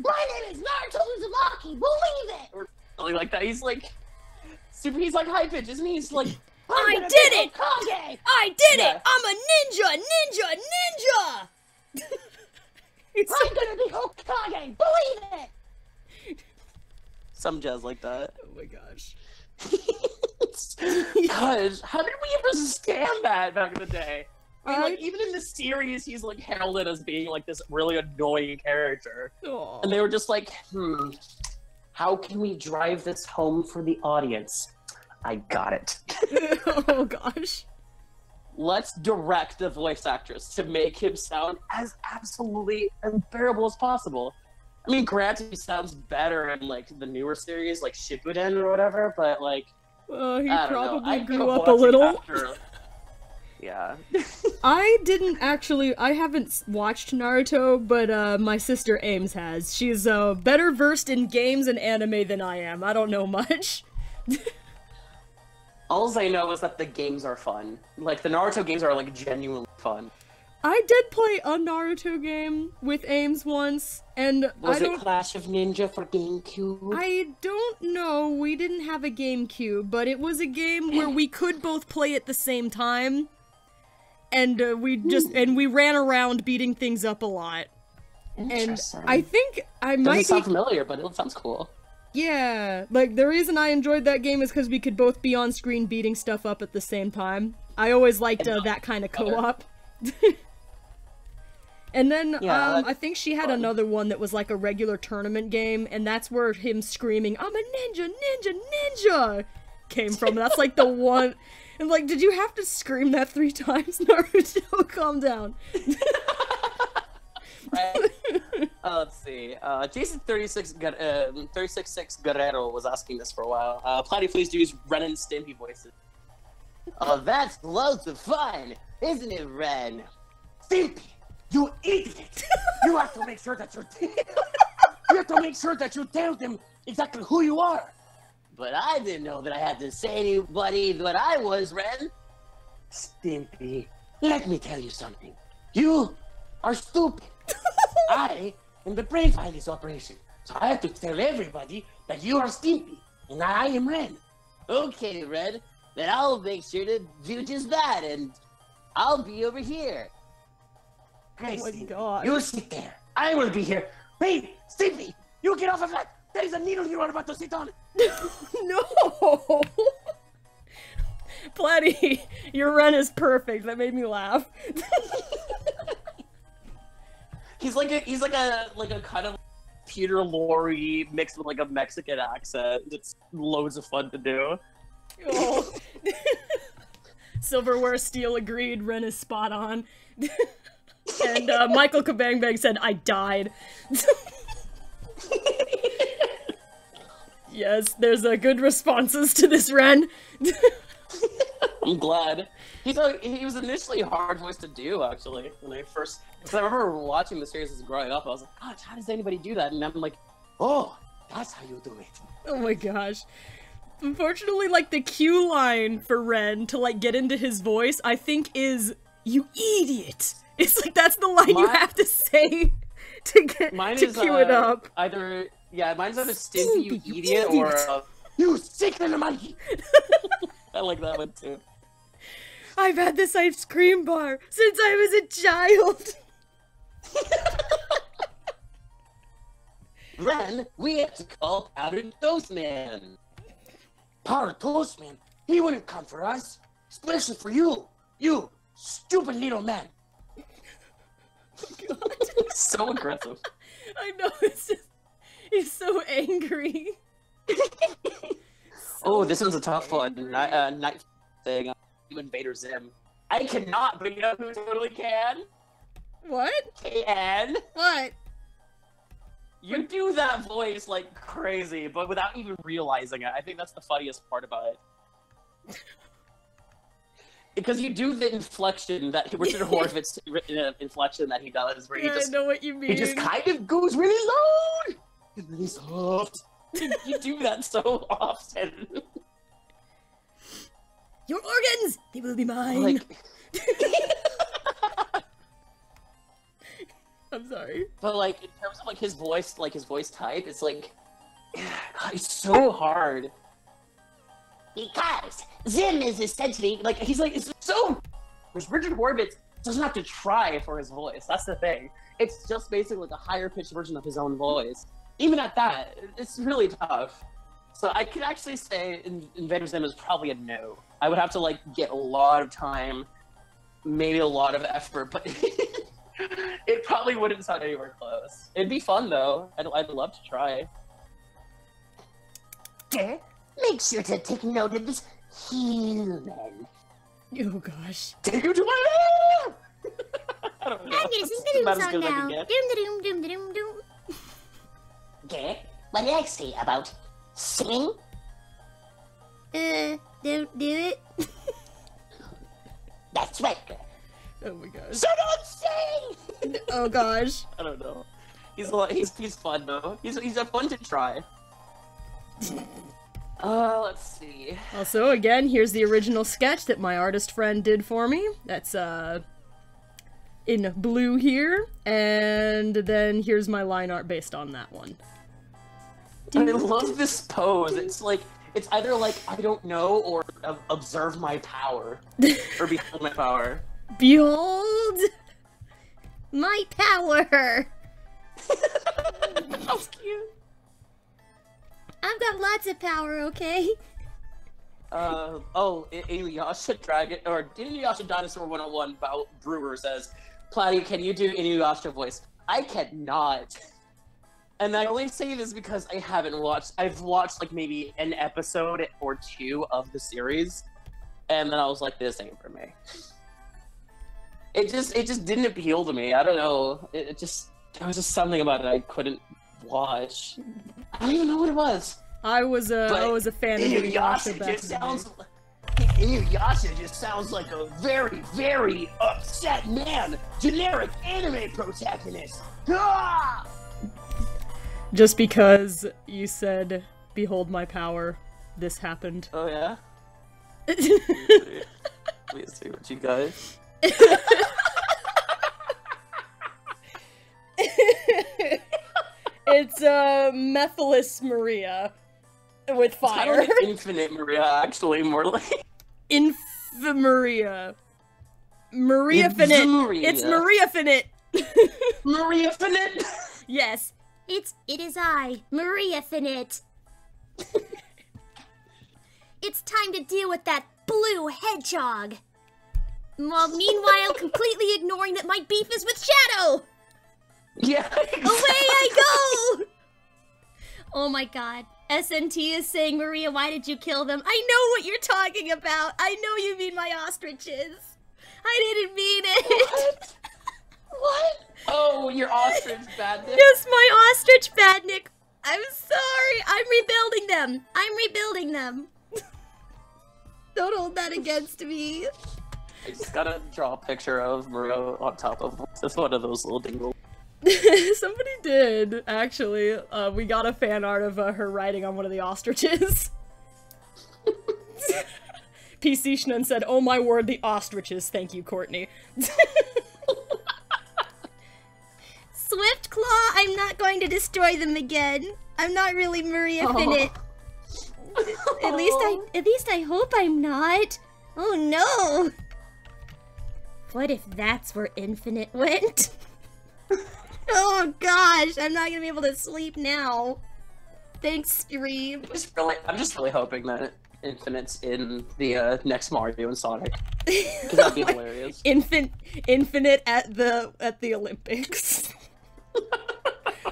name is Naruto Uzumaki, believe it! or something like that. He's like super. He's like high pitched, isn't he? He's like I did it! Hokage! I did Yeah. it! I'm a ninja! I'm gonna be Hokage, believe it! some jazz like that. Oh my gosh. Gosh, how did we ever stand that back in the day? I mean, I- like, even in the series, he's like heralded as being like this really annoying character. Aw. And they were just like, how can we drive this home for the audience? I got it. Oh gosh. Let's direct the voice actress to make him sound as absolutely unbearable as possible. I mean, granted, he sounds better in like the newer series, like Shippuden or whatever, but like, He I don't know. probably I grew grew up a watching little. after- Yeah. I haven't watched Naruto, but my sister Ames has. She's better versed in games and anime than I am. I don't know much. All I know is that the games are fun. Like, the Naruto games are, like, genuinely fun. I did play a Naruto game with Ames once, and Was it Clash of Ninja for GameCube? I don't know, we didn't have a GameCube, but it was a game where we could both play at the same time, and we ran around beating things up a lot. And Interesting. I think I Doesn't might sound be... familiar, but it sounds cool. Yeah, like, the reason I enjoyed that game is because we could both be on screen beating stuff up at the same time. I always liked that kind of co-op. And then, Yeah, I think she had another one that was like a regular tournament game, and that's where him screaming, "I'm a ninja, ninja, ninja!" came from. That's like the one... And like, did you have to scream that 3 times, Naruto? Calm down. Right? Let's see. Jason 366 Guerrero was asking this for a while. Platy, please do use Ren and Stimpy voices. Oh, that's loads of fun, isn't it, Ren? Stimpy, you idiot! You have to make sure that you tell them exactly who you are. But I didn't know that I had to say anybody what I was, Ren. Stimpy, let me tell you something. You are stupid. I am the brain behind this operation, so I have to tell everybody that you are Stimpy and I am Ren. Okay, Ren. Then I'll make sure to do just that, and I'll be over here. Great, Oh my Stimpy. God. You sit there. I will be here. Wait, Stimpy, you get off of that. There is a needle you are about to sit on. No! Platy, your Ren is perfect. That made me laugh. He's like a kind of Peter Lorre mixed with like a Mexican accent. It's loads of fun to do. Oh. Silverware Steel agreed, Ren is spot on. And Michael Kabangbang said, I died. Yes, there's good responses to this, Ren. I'm glad. He was initially a hard voice to do, actually, when I first... Because I remember watching the series as growing up, I was like, gosh, how does anybody do that? And I'm like, Oh, that's how you do it. Oh my gosh. Unfortunately, like, the cue line for Ren to, like, get into his voice, I think is, "You idiot!" It's like, that's the line you have to say to cue it up. Mine's either Stimpy, you idiot, or... You sick little monkey! I like that one, too. I've had this ice cream bar since I was a child. Ren, we have to call Powdered Toast Man. Powdered Toast Man? He wouldn't come for us. Especially for you. You stupid little man. So aggressive. I know, it's just, he's so angry. Oh, this one's a tough one. Night thing. Invader Zim. I cannot, but you know who totally can? What? Hey, Anne. What? You do that voice like crazy, but without even realizing it. I think that's the funniest part about it. Because you do the inflection that Richard Horvitz inflection that he does, where Yeah, I know what you mean. he just kind of goes really loud and really soft. You do that so often. Your organs, they will be mine. Like, I'm sorry. but like in terms of like his voice type, it's like, God, it's so hard. Because Zim is essentially like he's like it's so. Because Richard Horvitz doesn't have to try for his voice. That's the thing. It's just basically like a higher pitched version of his own voice. Even at that, it's really tough. So I could actually say Invader Zim is probably a no. I would have to like get a lot of time, maybe a lot of effort, but it probably wouldn't sound anywhere close. It'd be fun though. I'd love to try. Make sure to take note of this human. Oh gosh. Take you to my lair! I don't know. I'm gonna sing That's the about doom as song good as I now. can get. Doom doom doom doom doom. Okay, what did I say about singing? Don't do it. That's right. Oh my gosh. So don't sing! Oh gosh. I don't know. He's fun though. He's a fun to try. Let's see. Also, again, here's the original sketch that my artist friend did for me. That's, in blue here. And then here's my line art based on that one. I love this pose. It's like, it's either like, I don't know, or observe my power. Or behold my power. Behold my power. That's cute. I've got lots of power, okay? Inuyasha Dragon, or Inuyasha Dinosaur 101 about Brewer says, Platy, can you do Inuyasha voice? I cannot. And I only say this because I haven't watched, I've watched like maybe an episode or two of the series, and then I was like, this ain't for me. It just didn't appeal to me. I don't know. There was just something about it I couldn't watch. I don't even know what it was. I was a fan of Inuyasha back in the day. Inuyasha just sounds like a very, very upset man. Generic anime protagonist. Ah! Just because you said, behold my power, this happened. Oh yeah? Let me see what you got. It's Methylis Maria with It's kind fire. of like Infinite Maria, actually, more like. Maria. Maria Finite. Maria. It's Maria Finite. Maria Finite! Yes. It is I, Maria Finite. It's time to deal with that blue hedgehog. While meanwhile completely ignoring that my beef is with Shadow. Yeah, Away I go! Oh my god. SNT is saying, Maria, why did you kill them? I know what you're talking about. I know you mean my ostriches. I didn't mean it. What? Oh, your ostrich badness. Just my ostrich badnik. I'm sorry. I'm rebuilding them. I'm rebuilding them. Don't hold that against me. I just gotta draw a picture of Maria on top of just one of those little dingles. Somebody did, actually. We got a fan art of her riding on one of the ostriches. PC Shnun said, oh my word, the ostriches. Thank you, Courtney. Swift Claw, I'm not going to destroy them again. I'm not really Maria Finite. At least I hope I'm not. Oh no. What if that's where Infinite went? Oh gosh, I'm not gonna be able to sleep now. Thanks, stream. I'm just really hoping that Infinite's in the next Mario and Sonic. Because that'd be hilarious. Infinite at the Olympics.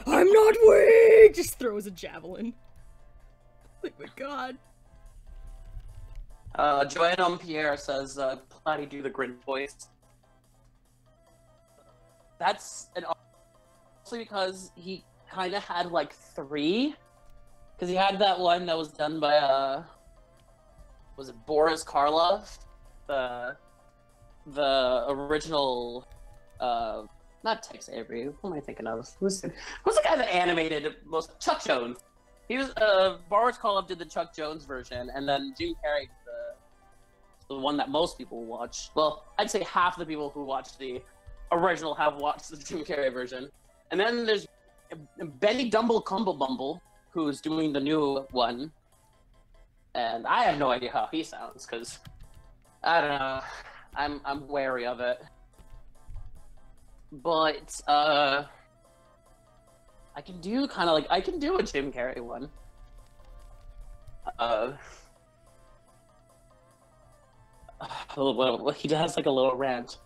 I'm not weak! Just throws a javelin. Like, my god. Joanne Pierre says, Platy do the Grinch voice. that's an also because he kind of had like 3, because he had that one that was done by was it Boris Karloff, the original not Tex Avery. Who am I thinking of? Who's the guy that animated most? Chuck Jones. He was Boris Karloff did the Chuck Jones version, and then Jim Carrey did the one that most people watch. Well, I'd say half the people who watch the original have watched the Jim Carrey version. And then there's Benny Dumble Cumble Bumble, who's doing the new one. And I have no idea how he sounds, because I don't know. I'm wary of it. But I can do kind of like I can do a Jim Carrey one. Well, he has like a little rant.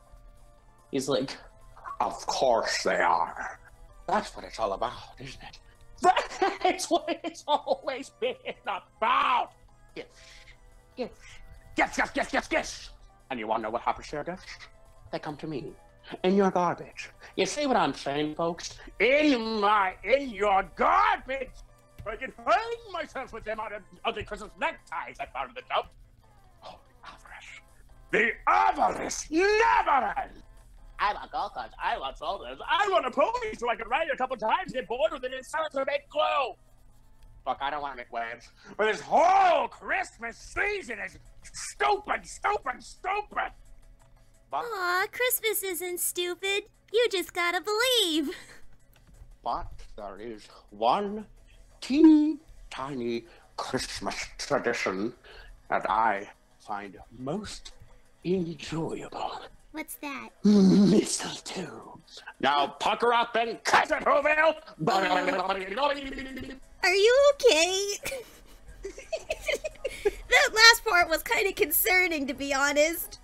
He's like, "Of course they are. That's what it's all about, isn't it? That's what it's always been about. Yes. And you want to know what happens to your gifts? They come to me. In your garbage. You see what I'm saying, folks? In your garbage. I can hang myself with them out of ugly Christmas neckties I found in the dump. Oh, avarice. The avarice never ends. I want golf carts. I want sodas. I want a pony so I can ride it a couple times, get bored with it, and start to make glue. Look, I don't want to make waves. But this whole Christmas season is stupid. But, Aw, Christmas isn't stupid. You just gotta believe. but there is one teeny tiny Christmas tradition that I find most enjoyable. What's that? Mistletoe. Now pucker up and cut it, Whoville! Are you okay? That last part was kind of concerning, to be honest.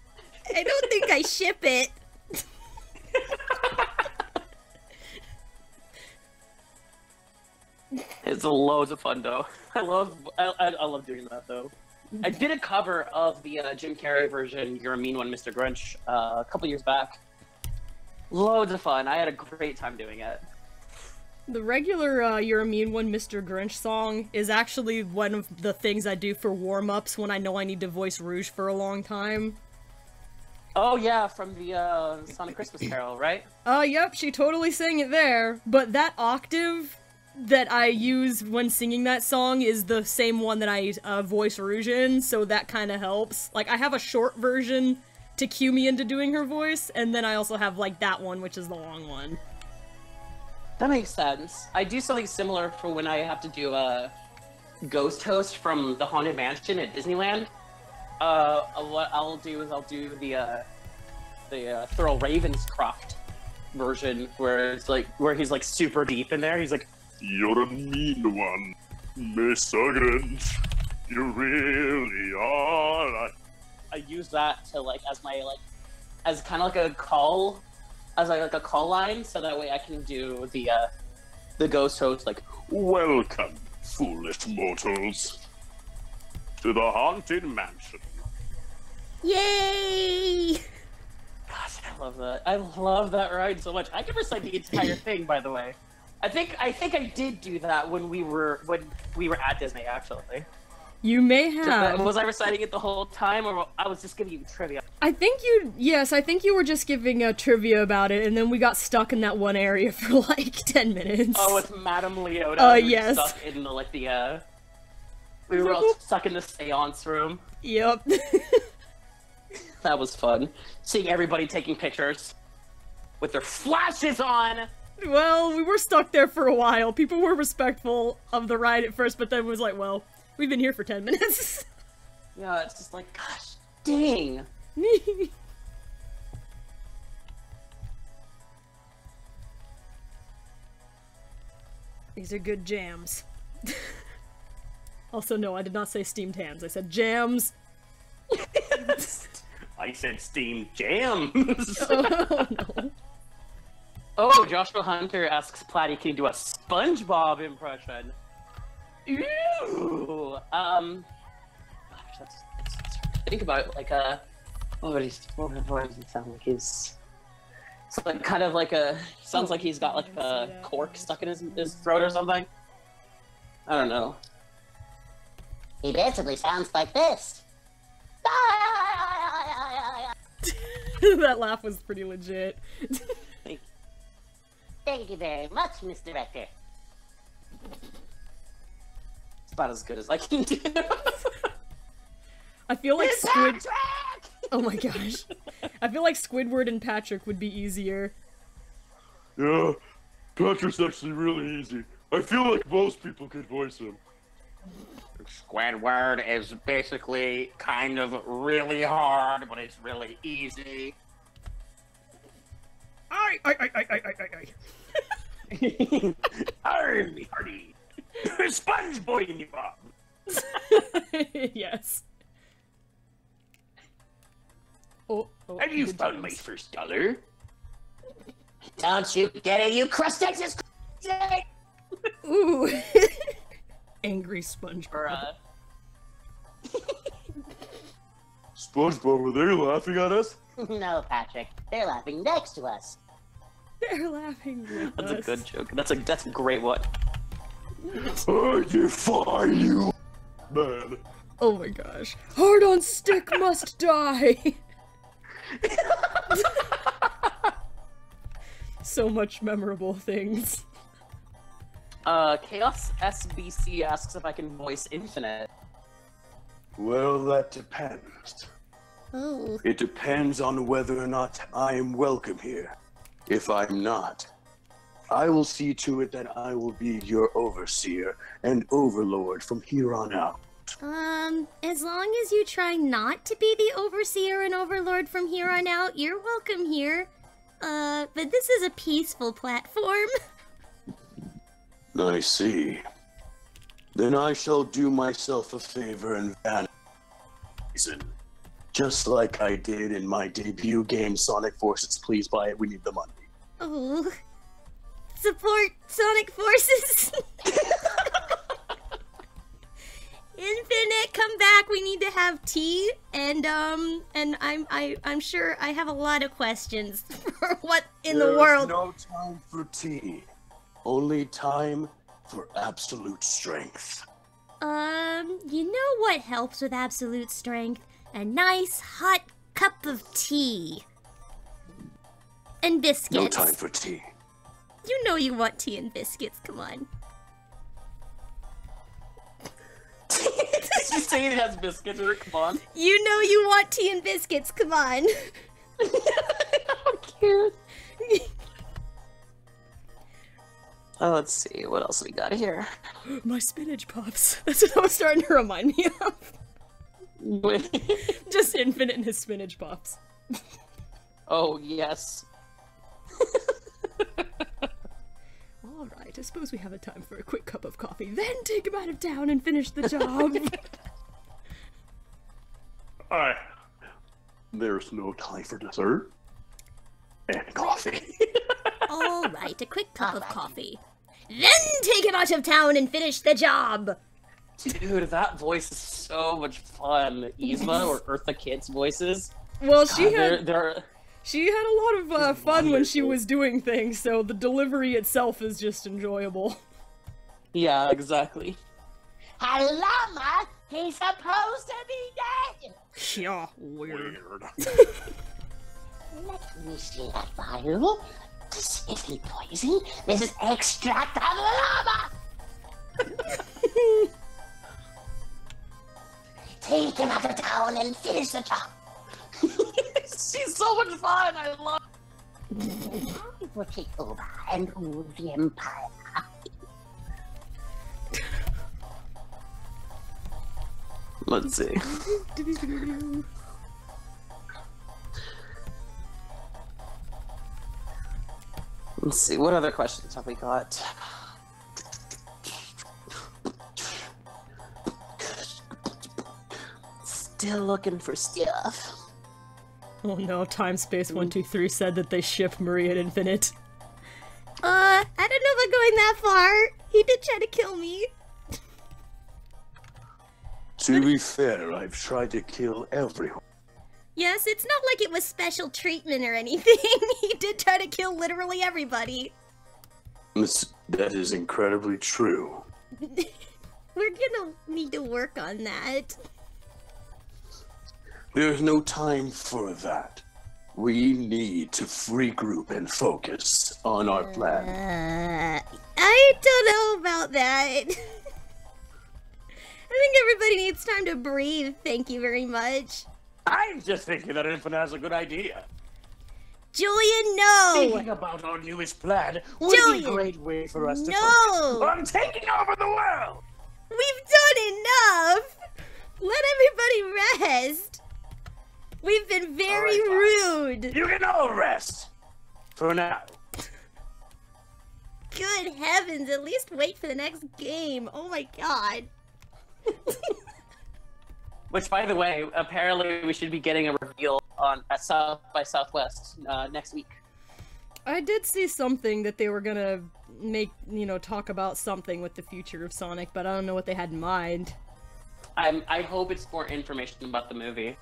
I don't think I ship it. It's loads of fun though. I love doing that though. I did a cover of the Jim Carrey version, "You're a Mean One, Mr. Grinch," a couple years back. Loads of fun. I had a great time doing it. The regular "You're a Mean One, Mr. Grinch" song is actually one of the things I do for warm-ups when I know I need to voice Rouge for a long time. Oh yeah, from the Sonic Christmas Carol, right? Yep, she totally sang it there, but that octave that I use when singing that song is the same one that I voice Rouge in, so that kind of helps. Like, I have a short version to cue me into doing her voice, and then I also have, like, that one, which is the long one. That makes sense. I do something similar for when I have to do a Ghost Host from the Haunted Mansion at Disneyland. What I'll do is I'll do the Thurl Ravenscroft version where it's like where he's like super deep in there. He's like, You're a mean one, Mr. Grinch. You really are. I use that to like as my like as kind of like a call, as like a call line, so that way I can do the Ghost Host like, Welcome, foolish mortals, to the Haunted Mansion. Yay! gosh, I love that. I love that ride so much. I can recite the entire thing, by the way. I think I did do that when we were at Disney, actually. You may have. Was I reciting it the whole time, or I was just giving you trivia? I think you were just giving a trivia about it, and then we got stuck in that one area for like 10 minutes. Oh, with Madame Leota. We were yes. Stuck in the, we were all stuck in the seance room. Yep. That was fun. Seeing everybody taking pictures with their flashes on. Well, we were stuck there for a while. People were respectful of the ride at first, but then was like, well, we've been here for 10 minutes. Yeah, it's just like, gosh, dang. These are good jams. Also, no, I did not say steamed hams. I said jams. I said steamed jams. Oh, no. Oh, Joshua Hunter asks Platty, can you do a SpongeBob impression? Ooh. Gosh, that's think about it, like what does he sound like? So like, kind of like a sounds like he's got like a cork stuck in his throat or something. I don't know. He basically sounds like this. That laugh was pretty legit. Thank you very much, Mr. Director. It's about as good as I can do. I feel like Squid. Oh my gosh. I feel like Squidward and Patrick would be easier. Yeah, Patrick's actually really easy. I feel like most people could voice him. Squidward is basically kind of really hard, but it's really easy. I. Army party. Sponge boy in your mom. Yes. Oh, Have you found my first dollar? Don't you get it, you crustaceous! Ooh. Angry SpongeBob. Or, SpongeBob, were they laughing at us? No, Patrick. They're laughing next to us. They're laughing with that's us. a good joke. That's a great one. I defy you, man. Oh my gosh. Hard on stick must die! So much memorable things. Chaos SBC asks if I can voice Infinite. Well, that depends. Oh. It depends on whether or not I am welcome here. If I'm not, I will see to it that I will be your overseer and overlord from here on out. As long as you try not to be the overseer and overlord from here on out, you're welcome here. But this is a peaceful platform. I see. Then I shall do myself a favor and vanish. Just like I did in my debut game, Sonic Forces. Please buy it, we need the money. Oh. Support Sonic Forces! Infinite, come back. We need to have tea, and I'm sure I have a lot of questions for what in the world. There's no time for tea. Only time for absolute strength. You know what helps with absolute strength? A nice hot cup of tea. And biscuits. No time for tea. You know you want tea and biscuits, come on. She's saying it has biscuits in her, come on. You know you want tea and biscuits, come on. How cute. Let's see, what else we got here? My spinach puffs. That's what that was starting to remind me of. Just Infinite and his spinach puffs. Oh, yes. Alright, I suppose we have a time for a quick cup of coffee, then take him out of town and finish the job. There's no time for dessert. And coffee. Alright, a quick cup of coffee. Then take him out of town and finish the job! Dude, that voice is so much fun. Yzma or Eartha Kitt's voices. Well, she God, had a lot of fun when she was doing things, so the delivery itself is just enjoyable. Yeah, exactly. Hello, Ma! He's supposed to be dead! Yeah, weird. Let me see that vial. This isn't poison. This is extract of llama! Take him out of town and finish the job. She's so much fun, I love I will take over and rule the empire. Let's see. Let's see, what other questions have we got? Still looking for stuff. Oh no, TimeSpace123 said that they ship Maria and Infinite. I don't know about going that far. He did try to kill me. To be fair, I've tried to kill everyone. Yes, it's not like it was special treatment or anything. He did try to kill literally everybody. That is incredibly true. We're gonna need to work on that. There's no time for that. We need to regroup and focus on our plan. I don't know about that. I think everybody needs time to breathe, thank you very much. I'm just thinking that Infinite's a good idea. Julian, no! Thinking about our newest plan would be a great way for us to no! focus on taking over the world! We've done enough! Let everybody rest! We've been very rude! You can all rest! For now. Good heavens, at least wait for the next game. Oh my god. Which, by the way, apparently we should be getting a reveal on at South by Southwest next week. I did see something that they were gonna make, you know, talk about something with the future of Sonic, but I don't know what they had in mind. I hope it's more information about the movie.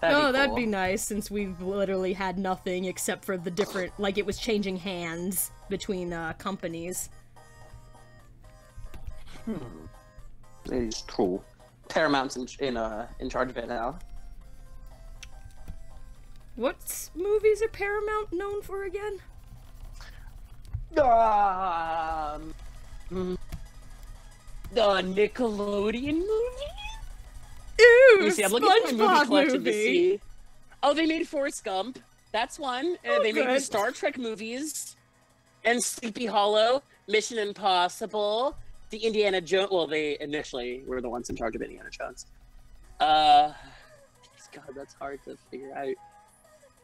That'd be nice, since we've literally had nothing except for the different, like it was changing hands between companies. It is true. Paramount's in charge of it now. What movies are Paramount known for again? The Nickelodeon movie? Ooh, Let me see, I'm looking at my movie collection to movie. see. Oh, they made Forrest Gump. That's one. They made the good. Star Trek movies. And Sleepy Hollow, Mission Impossible, the Indiana Jones. Well, they initially were the ones in charge of Indiana Jones. God, that's hard to figure out.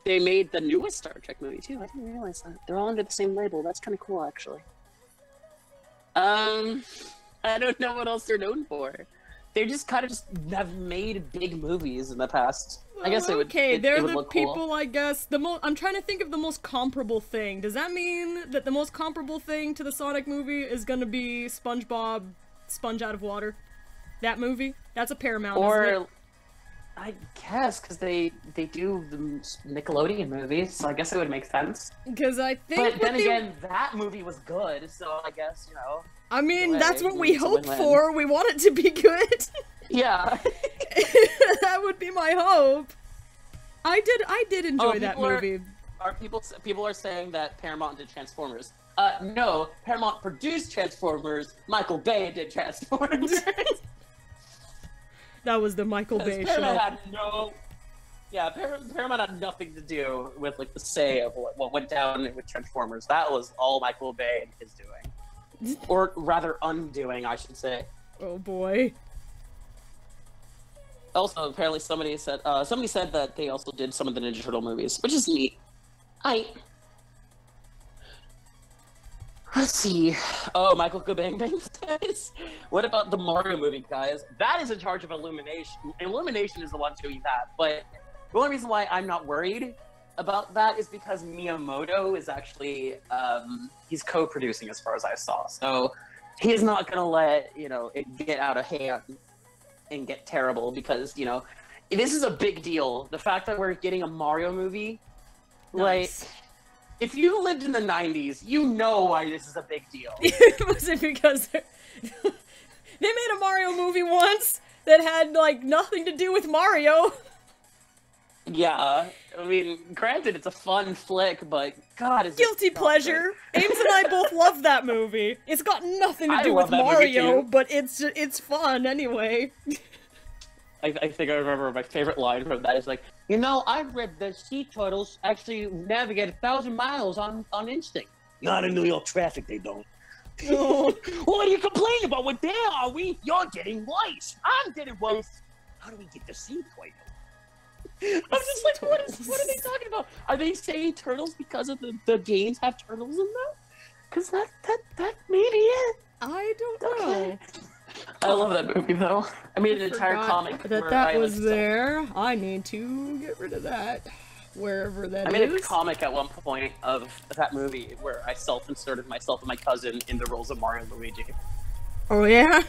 They made the newest Star Trek movie too. I didn't realize that. They're all under the same label. That's kind of cool, actually. I don't know what else they're known for. They just kind of have made big movies in the past. I guess it would. Okay, they're it would the look people, cool. I guess. I'm trying to think of the most comparable thing. Does that mean that the most comparable thing to the Sonic movie is gonna be SpongeBob, Sponge Out of Water? That movie? That's a Paramount, isn't it? Or I guess because they do the Nickelodeon movies, so I guess it would make sense. Because I think. But then again, that movie was good, so I guess I mean, way, that's what we it's a hope win-win. for. We want it to be good. Yeah. That would be my hope. I did enjoy that people movie. People are saying that Paramount did Transformers. No, Paramount produced Transformers. Michael Bay did Transformers. That was the Michael Bay Paramount show. had no. Yeah, Paramount had nothing to do with like the say of what went down with Transformers. That was all Michael Bay and his doing, or rather undoing, I should say. Oh boy. Also, apparently somebody said that they also did some of the Ninja Turtle movies, which is neat. Let's see. Oh, Michael Gabang says, what about the Mario movie, guys? That is in charge of Illumination. Illumination is the one doing that, but the only reason why I'm not worried about that is because Miyamoto is actually, he's co-producing as far as I saw. So he's not going to let, it get out of hand and get terrible because, this is a big deal. The fact that we're getting a Mario movie, Nice. like, if you lived in the 90s, you know why this is a big deal. Was it because they made a Mario movie once that had, like, nothing to do with Mario? Yeah, I mean, granted, it's a fun flick, but God, is Guilty it not pleasure. good. Ames and I both love that movie. It's got nothing to I do love with that movie, Mario, too. but it's fun anyway. I think I remember my favorite line from that is like, I've read that sea turtles actually navigate 1,000 miles on instinct. Not in New York traffic, they don't. Oh. What are you complaining about? Well, there are we. You're getting worse. I'm getting worse. How do we get the sea point? I'm just like, what are they talking about? Are they saying turtles because of the games have turtles in them? Because that may be it. I don't know. I love that movie though. I made an entire Forgot comic that where that I, was like, there. I need to get rid of that. Wherever that I made a is. comic at one point of that movie where I self-inserted myself and my cousin in the roles of Mario and Luigi. Oh yeah?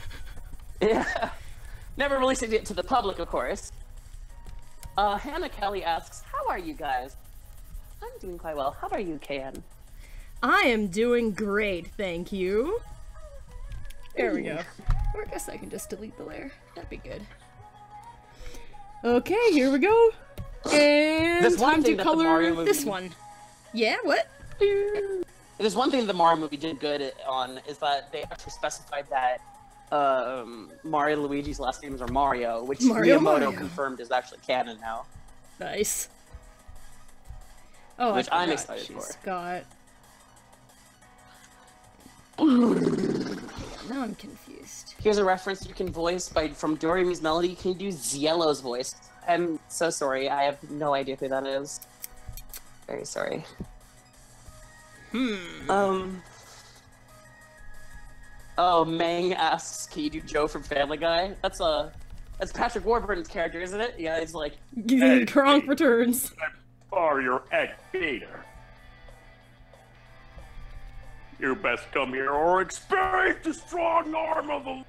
Yeah. Never releasing it to the public, of course. Hannah Kelly asks, how are you guys? I'm doing quite well. How about you, KN? I am doing great, thank you. There we go. Or I guess I can just delete the layer. That'd be good. Okay, here we go. And There's one time to thing that the Mario color movie- this one. Yeah, what? There's one thing the Mario movie did good on, is that they actually specified that Mario and Luigi's last names are Mario, which Miyamoto confirmed is actually canon now. Nice. Oh, which I I'm forgot excited she's for. got... Now I'm confused. Here's a reference you can voice from Doremi's Melody. You can do Ziello's voice. I'm so sorry, I have no idea who that is. Very sorry. Oh, Mang asks, can you do Joe from Family Guy? That's Patrick Warburton's character, isn't it? Yeah, he's like... Kronk returns. Mario Ed Vader. You best come here or experience the strong arm of the...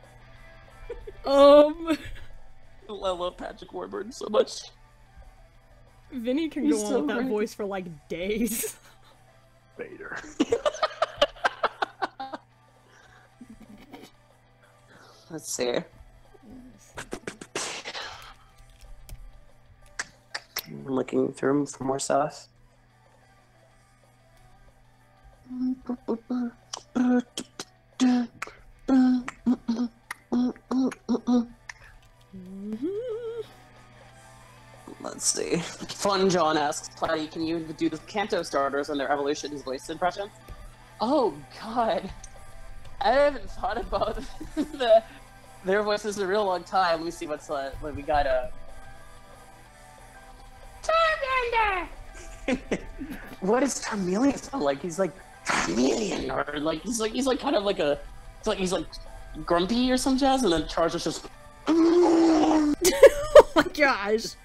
I love Patrick Warburton so much. Vinny can He's go on so with that great. voice for like days. Vader. Let's see. I'm looking through for more stuff. Let's see. Fun John asks, Platy, can you do the Kanto starters and their evolution's voice impression? Oh god. I haven't thought about their voices in a real long time. Let me see what we got. Charmander! What does Charmeleon sound like? He's like Charmeleon, or like he's like kind of like he's like grumpy or some jazz, and then Charles is just Oh my gosh.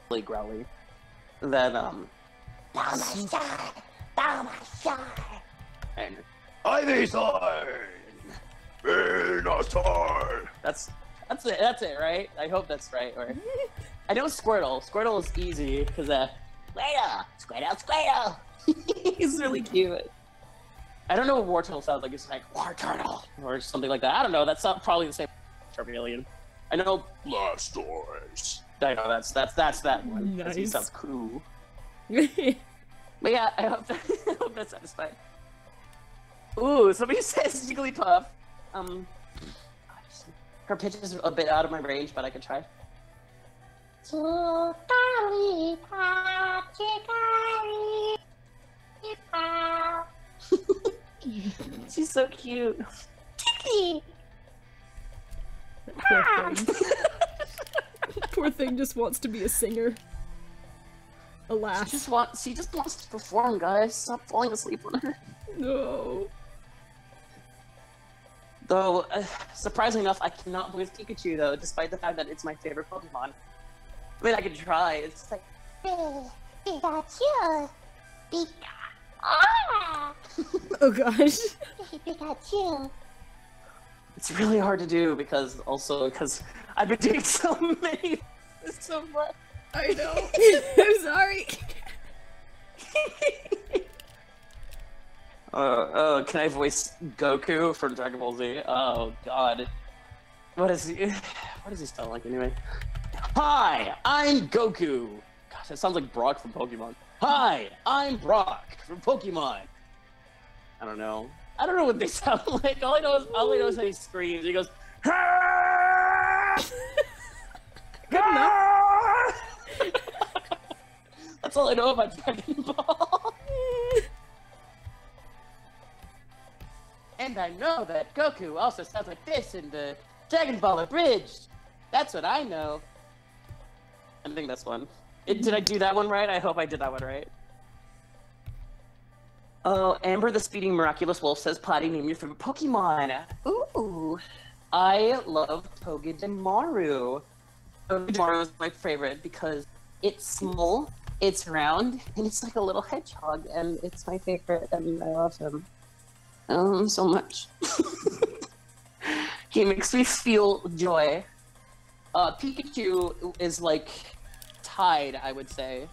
really growly. Then and Ivysaur! Venusaur! that's it, right? I hope that's right. Or I know Squirtle. Squirtle is easy because Squirtle. He's really cute. I don't know what Wartortle sounds like. It's like Wartortle or something like that. I don't know. That's not probably the same Charmeleon. I know Blastoise. I know that's that one. Nice. He sounds cool. But yeah, I hope that's satisfying. Ooh, somebody says Jigglypuff. Her pitch is a bit out of my range, but I can try. She's so cute. Poor thing. Poor thing just wants to be a singer. Alas. She just wants to perform, guys. Stop falling asleep on her. No. Though, surprisingly enough, I cannot voice Pikachu, though, despite the fact that it's my favorite Pokemon. I mean, I could try. It's just like... Pikachu! Ah! Oh gosh. Pikachu! It's really hard to do because I've been doing so many... so much. I know. I'm sorry. Can I voice Goku from Dragon Ball Z? Oh god. What does he sound like anyway? Hi, I'm Goku! Gosh, that sounds like Brock from Pokemon. Hi, I'm Brock from Pokemon! I don't know. I don't know what they sound like. All I know is that he screams. He goes, Good enough. That's all I know about Dragon Ball. And I know that Goku also sounds like this in the Dragon Ball Abridged. That's what I know. I think that's one. Did I do that one right? I hope I did that one right. Oh, Amber the Speeding Miraculous Wolf says, Platy, name your favorite Pokemon. Ooh. I love Togedemaru. Togedemaru is my favorite because it's small, it's round, and it's like a little hedgehog, and it's my favorite, and I love him. So much. He makes me feel joy. Pikachu is like tied, I would say.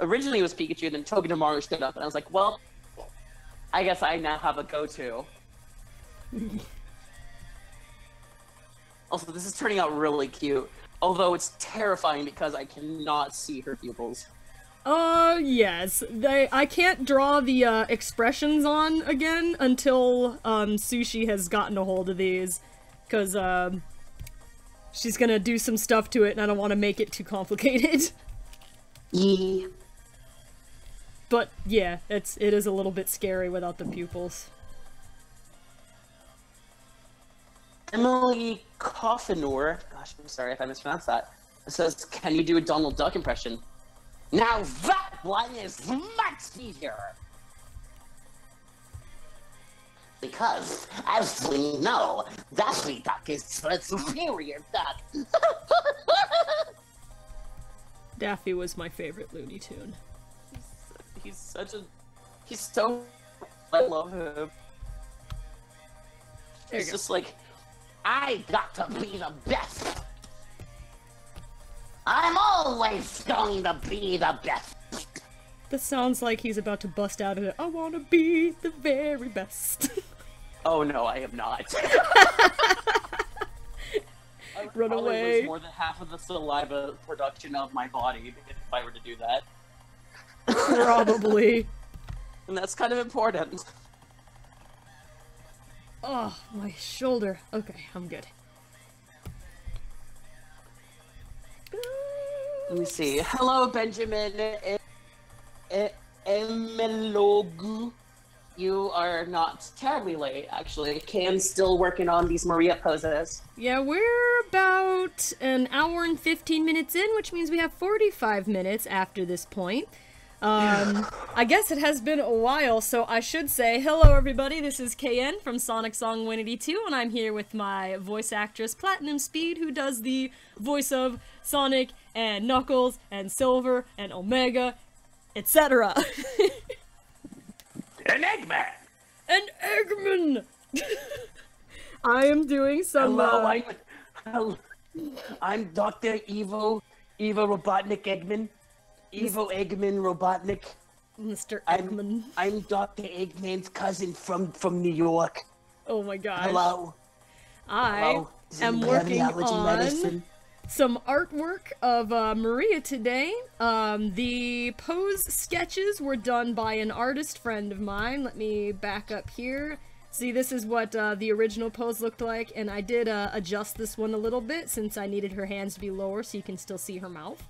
Originally it was Pikachu, then Togedemaru stood up, and I was like, well, I guess I now have a go-to. Also, this is turning out really cute, although it's terrifying because I cannot see her pupils. Yes. I can't draw the, expressions on again until, Sushi has gotten a hold of these. Because, she's gonna do some stuff to it and I don't want to make it too complicated. Yeah. But, yeah, it is a little bit scary without the pupils. Emily Coffinor, gosh, I'm sorry if I mispronounced that, says, can you do a Donald Duck impression? Now that one is much easier. Because, as we know, Daffy Duck is the superior duck. Daffy was my favorite Looney Tune. He's so, I love him. It's just like, I got to be the best. I'm always going to be the best. This sounds like he's about to bust out of it. I wanna be the very best. oh no, I am not. I would Run probably away. lose more than half of the saliva production of my body if I were to do that. Probably. And that's kind of important. Oh, my shoulder. Okay, I'm good. Let me see. Hello, Benjamin Emelogu. You are not terribly late, actually. Cam's still working on these Maria poses. Yeah, we're about an hour and 15 minutes in, which means we have 45 minutes after this point. I guess it has been a while, so I should say, hello everybody, this is KN from SonicSong182, and I'm here with my voice actress, Platinum Speed, who does the voice of Sonic, and Knuckles, and Silver, and Omega, etc. An Eggman! An Eggman! I am doing some, I'm Dr. Eva Robotnik Eggman. Evo Eggman Robotnik. Mr. Eggman. I'm Dr. Eggman's cousin from New York. Oh my gosh. Hello. I am working on some artwork of Maria today. The pose sketches were done by an artist friend of mine. Let me back up here. See, this is what the original pose looked like, and I did adjust this one a little bit since I needed her hands to be lower so you can still see her mouth.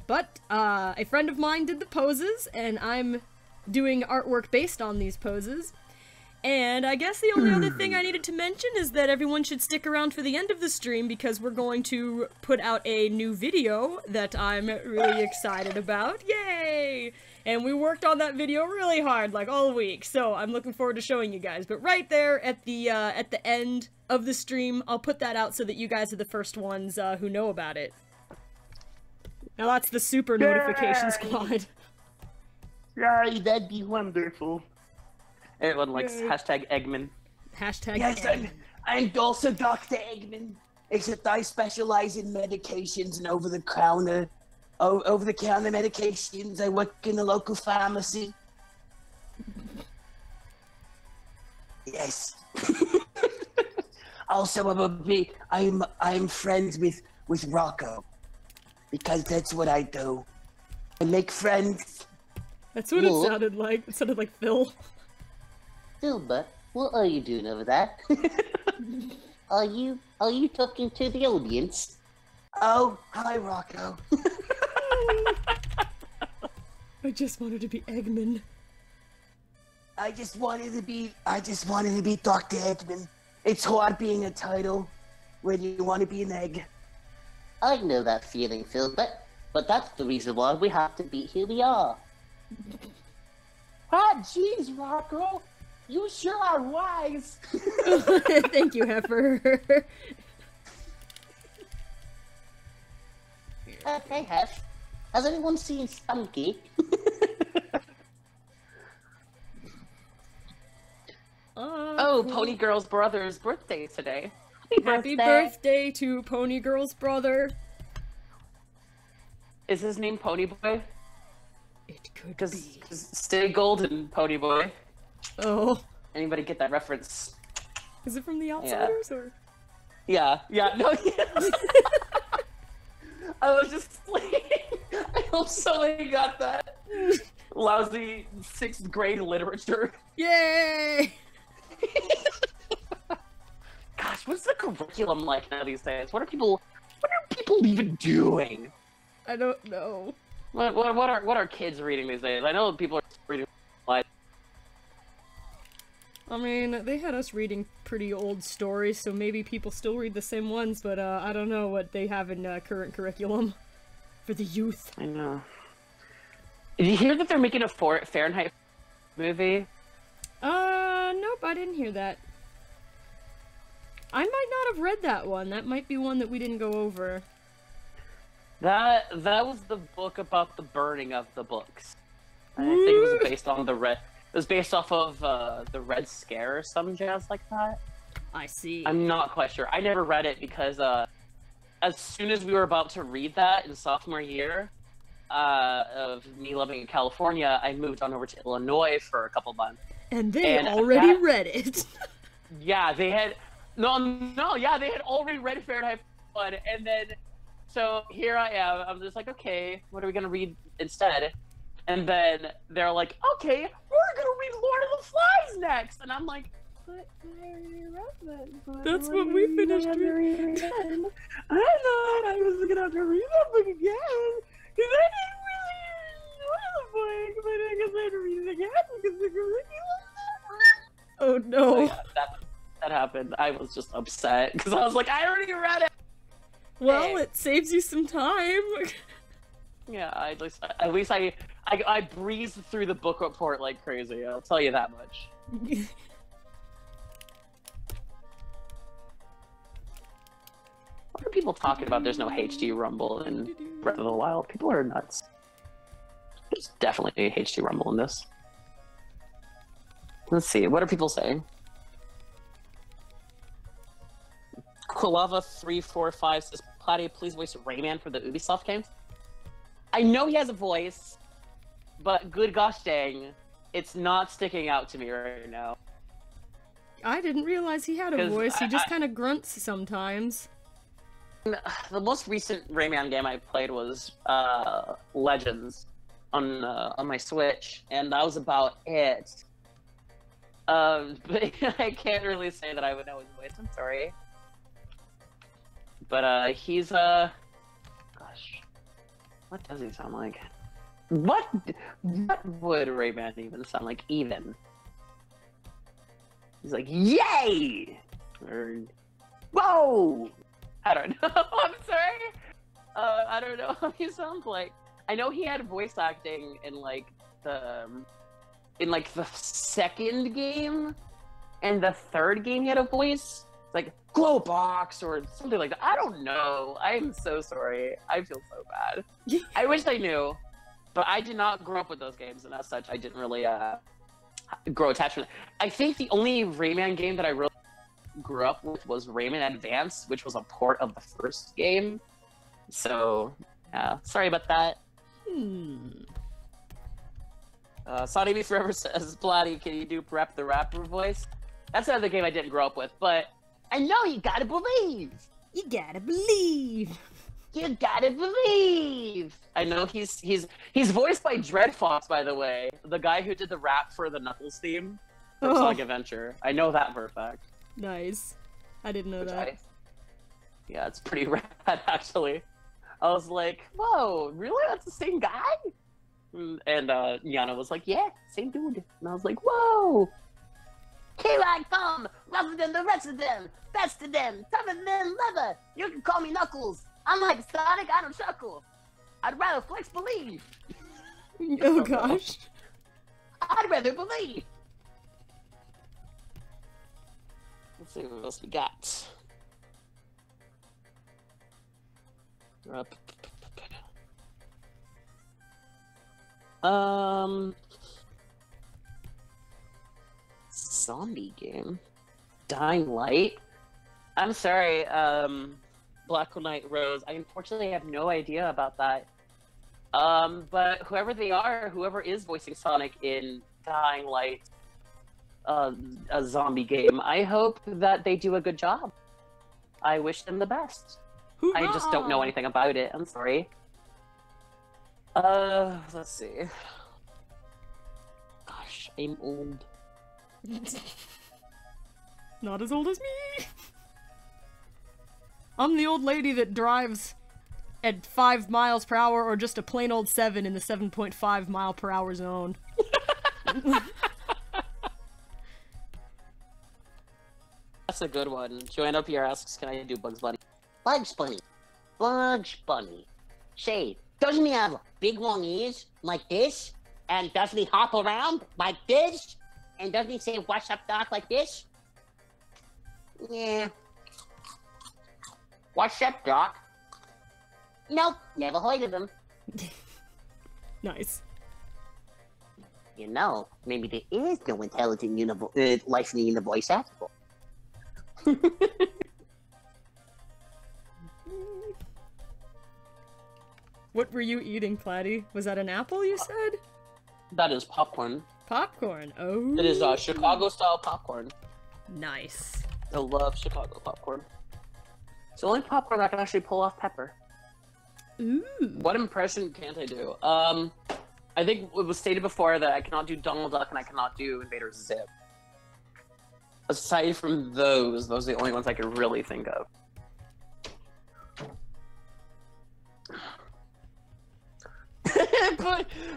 But a friend of mine did the poses, and I'm doing artwork based on these poses. And I guess the only other thing I needed to mention is that everyone should stick around for the end of the stream because we're going to put out a new video that I'm really excited about. Yay! And we worked on that video really hard, like all week, so I'm looking forward to showing you guys. But right there at the end of the stream, I'll put that out so that you guys are the first ones who know about it. Now that's the super notification squad. Yay, that'd be wonderful. Everyone likes hashtag Eggman. Hashtag Yes, Eggman. I'm also Dr. Eggman, except I specialize in medications and over-the-counter medications. I work in a local pharmacy. Yes. Also, I'm friends with Rocco, because that's what I do. I make friends. That's what it sounded like. It sounded like Phil. Silver, what are you doing over there? Are you talking to the audience? Oh, hi, Rocco. I just wanted to be Eggman. I just wanted to be Dr. Eggman. It's hard being a title when you want to be an egg. I know that feeling, Phil, but that's the reason why we have to be here we are. Ah, jeez, Rocco. You sure are wise. Thank you, Heifer. Hey, Hef. Has anyone seen Spunky? Oh, Pony Girl's brother's birthday today. Happy birthday to Pony Girl's brother. Is his name Pony Boy? It could Because be. Stay Golden, Pony Boy. Oh. Anybody get that reference? Is it from The Outsiders, or? Yeah, no, yeah. I was just like, I hope somebody got that. Lousy 6th grade literature. Yay! Gosh, what's the curriculum like now these days? What are people even doing? I don't know. What are kids reading these days? I know people are reading like. I mean, they had us reading pretty old stories, so maybe people still read the same ones, but I don't know what they have in current curriculum for the youth. I know. Did you hear that they're making a Fahrenheit movie? Nope, I didn't hear that. I might not have read that one. That might be one that we didn't go over. That was the book about the burning of the books. And I think it was based on the Red. It was based off of the Red Scare or some jazz like that. I see. I'm not quite sure. I never read it because as soon as we were about to read that in sophomore year of me living in California, I moved on over to Illinois for a couple months. And they already read it. Yeah, they had they had already read Fahrenheit 1, and then so here I am. I'm just like, okay, what are we gonna read instead? And then they're like, okay, we're gonna read Lord of the Flies next, and I'm like, but I already read that. That's what we finished reading. I thought I was gonna have to read that book again because I didn't really enjoy the book, but I guess I had to read it again because the curriculum. Oh no. So yeah, that happened. I was just upset because I was like, I already read it. Well, it saves you some time. Yeah, at least I breezed through the book report like crazy. I'll tell you that much. What are people talking about? There's no HD Rumble in Breath of the Wild. People are nuts. There's definitely a HD Rumble in this. Let's see. What are people saying? Quilava345 says, Platy, please voice Rayman for the Ubisoft games. I know he has a voice, but good gosh dang, it's not sticking out to me right now. I didn't realize he had a voice. He just kind of grunts sometimes. The most recent Rayman game I played was Legends on my Switch, and that was about it. But I can't really say that I would know his voice. I'm sorry. But he's gosh, what does he sound like? What would Rayman even sound like? Even he's like, yay, or whoa. I don't know. I'm sorry. I don't know how he sounds like. I know he had voice acting in like the second game, and the third game he had a voice. It's like Glowbox or something like that. I don't know. I'm so sorry. I feel so bad. I wish I knew, but I did not grow up with those games, and as such, I didn't really grow attachment. I think the only Rayman game that I really grew up with was Rayman Advance, which was a port of the first game. So, yeah, sorry about that. Sonny B Forever says, Bloody, can you do Rap the Rapper voice? That's another game I didn't grow up with, but I know you gotta believe. You gotta believe. You gotta believe. I know he's voiced by Dread Fox, by the way, the guy who did the rap for the Knuckles theme for Sonic Adventure. I know that for a fact. Nice. I didn't know that. Yeah, it's pretty rad, actually. I was like, whoa, really? That's the same guy? And Yana was like, yeah, same dude. And I was like, whoa! Here I come, rougher than the rest of them, best of them, tougher than leather. You can call me Knuckles. I'm like Sonic, I don't chuckle. I'd rather flex believe. Oh gosh. I'd rather believe. Let's see what else we got. Zombie game. Dying Light. I'm sorry, Black Knight Rose. I unfortunately have no idea about that. But whoever they are, whoever is voicing Sonic in Dying Light, a zombie game, I hope that they do a good job. I wish them the best. I just don't know anything about it. I'm sorry. Let's see. Gosh, I'm old. Not as old as me. I'm the old lady that drives at 5 miles per hour or just a plain old 7 in the 7.5 mile per hour zone. That's a good one. Joanna Pierre asks, can I do Bugs Bunny? Bugs Bunny. Bugs Bunny. Say, doesn't he have big long ears like this? And doesn't he hop around like this? And doesn't he say, "What's up, Doc," like this? Yeah. What's up, Doc? Nope, never heard of him. Nice. You know, maybe there is no intelligent licensing in the voice actor. What were you eating, Platy? Was that an apple you said? That is popcorn. Popcorn. Oh. It is Chicago-style popcorn. Nice. I love Chicago popcorn. It's the only popcorn that can actually pull off pepper. Ooh. What impression can't I do? I think it was stated before that I cannot do Donald Duck and I cannot do Invader Zim. Aside from those are the only ones I could really think of.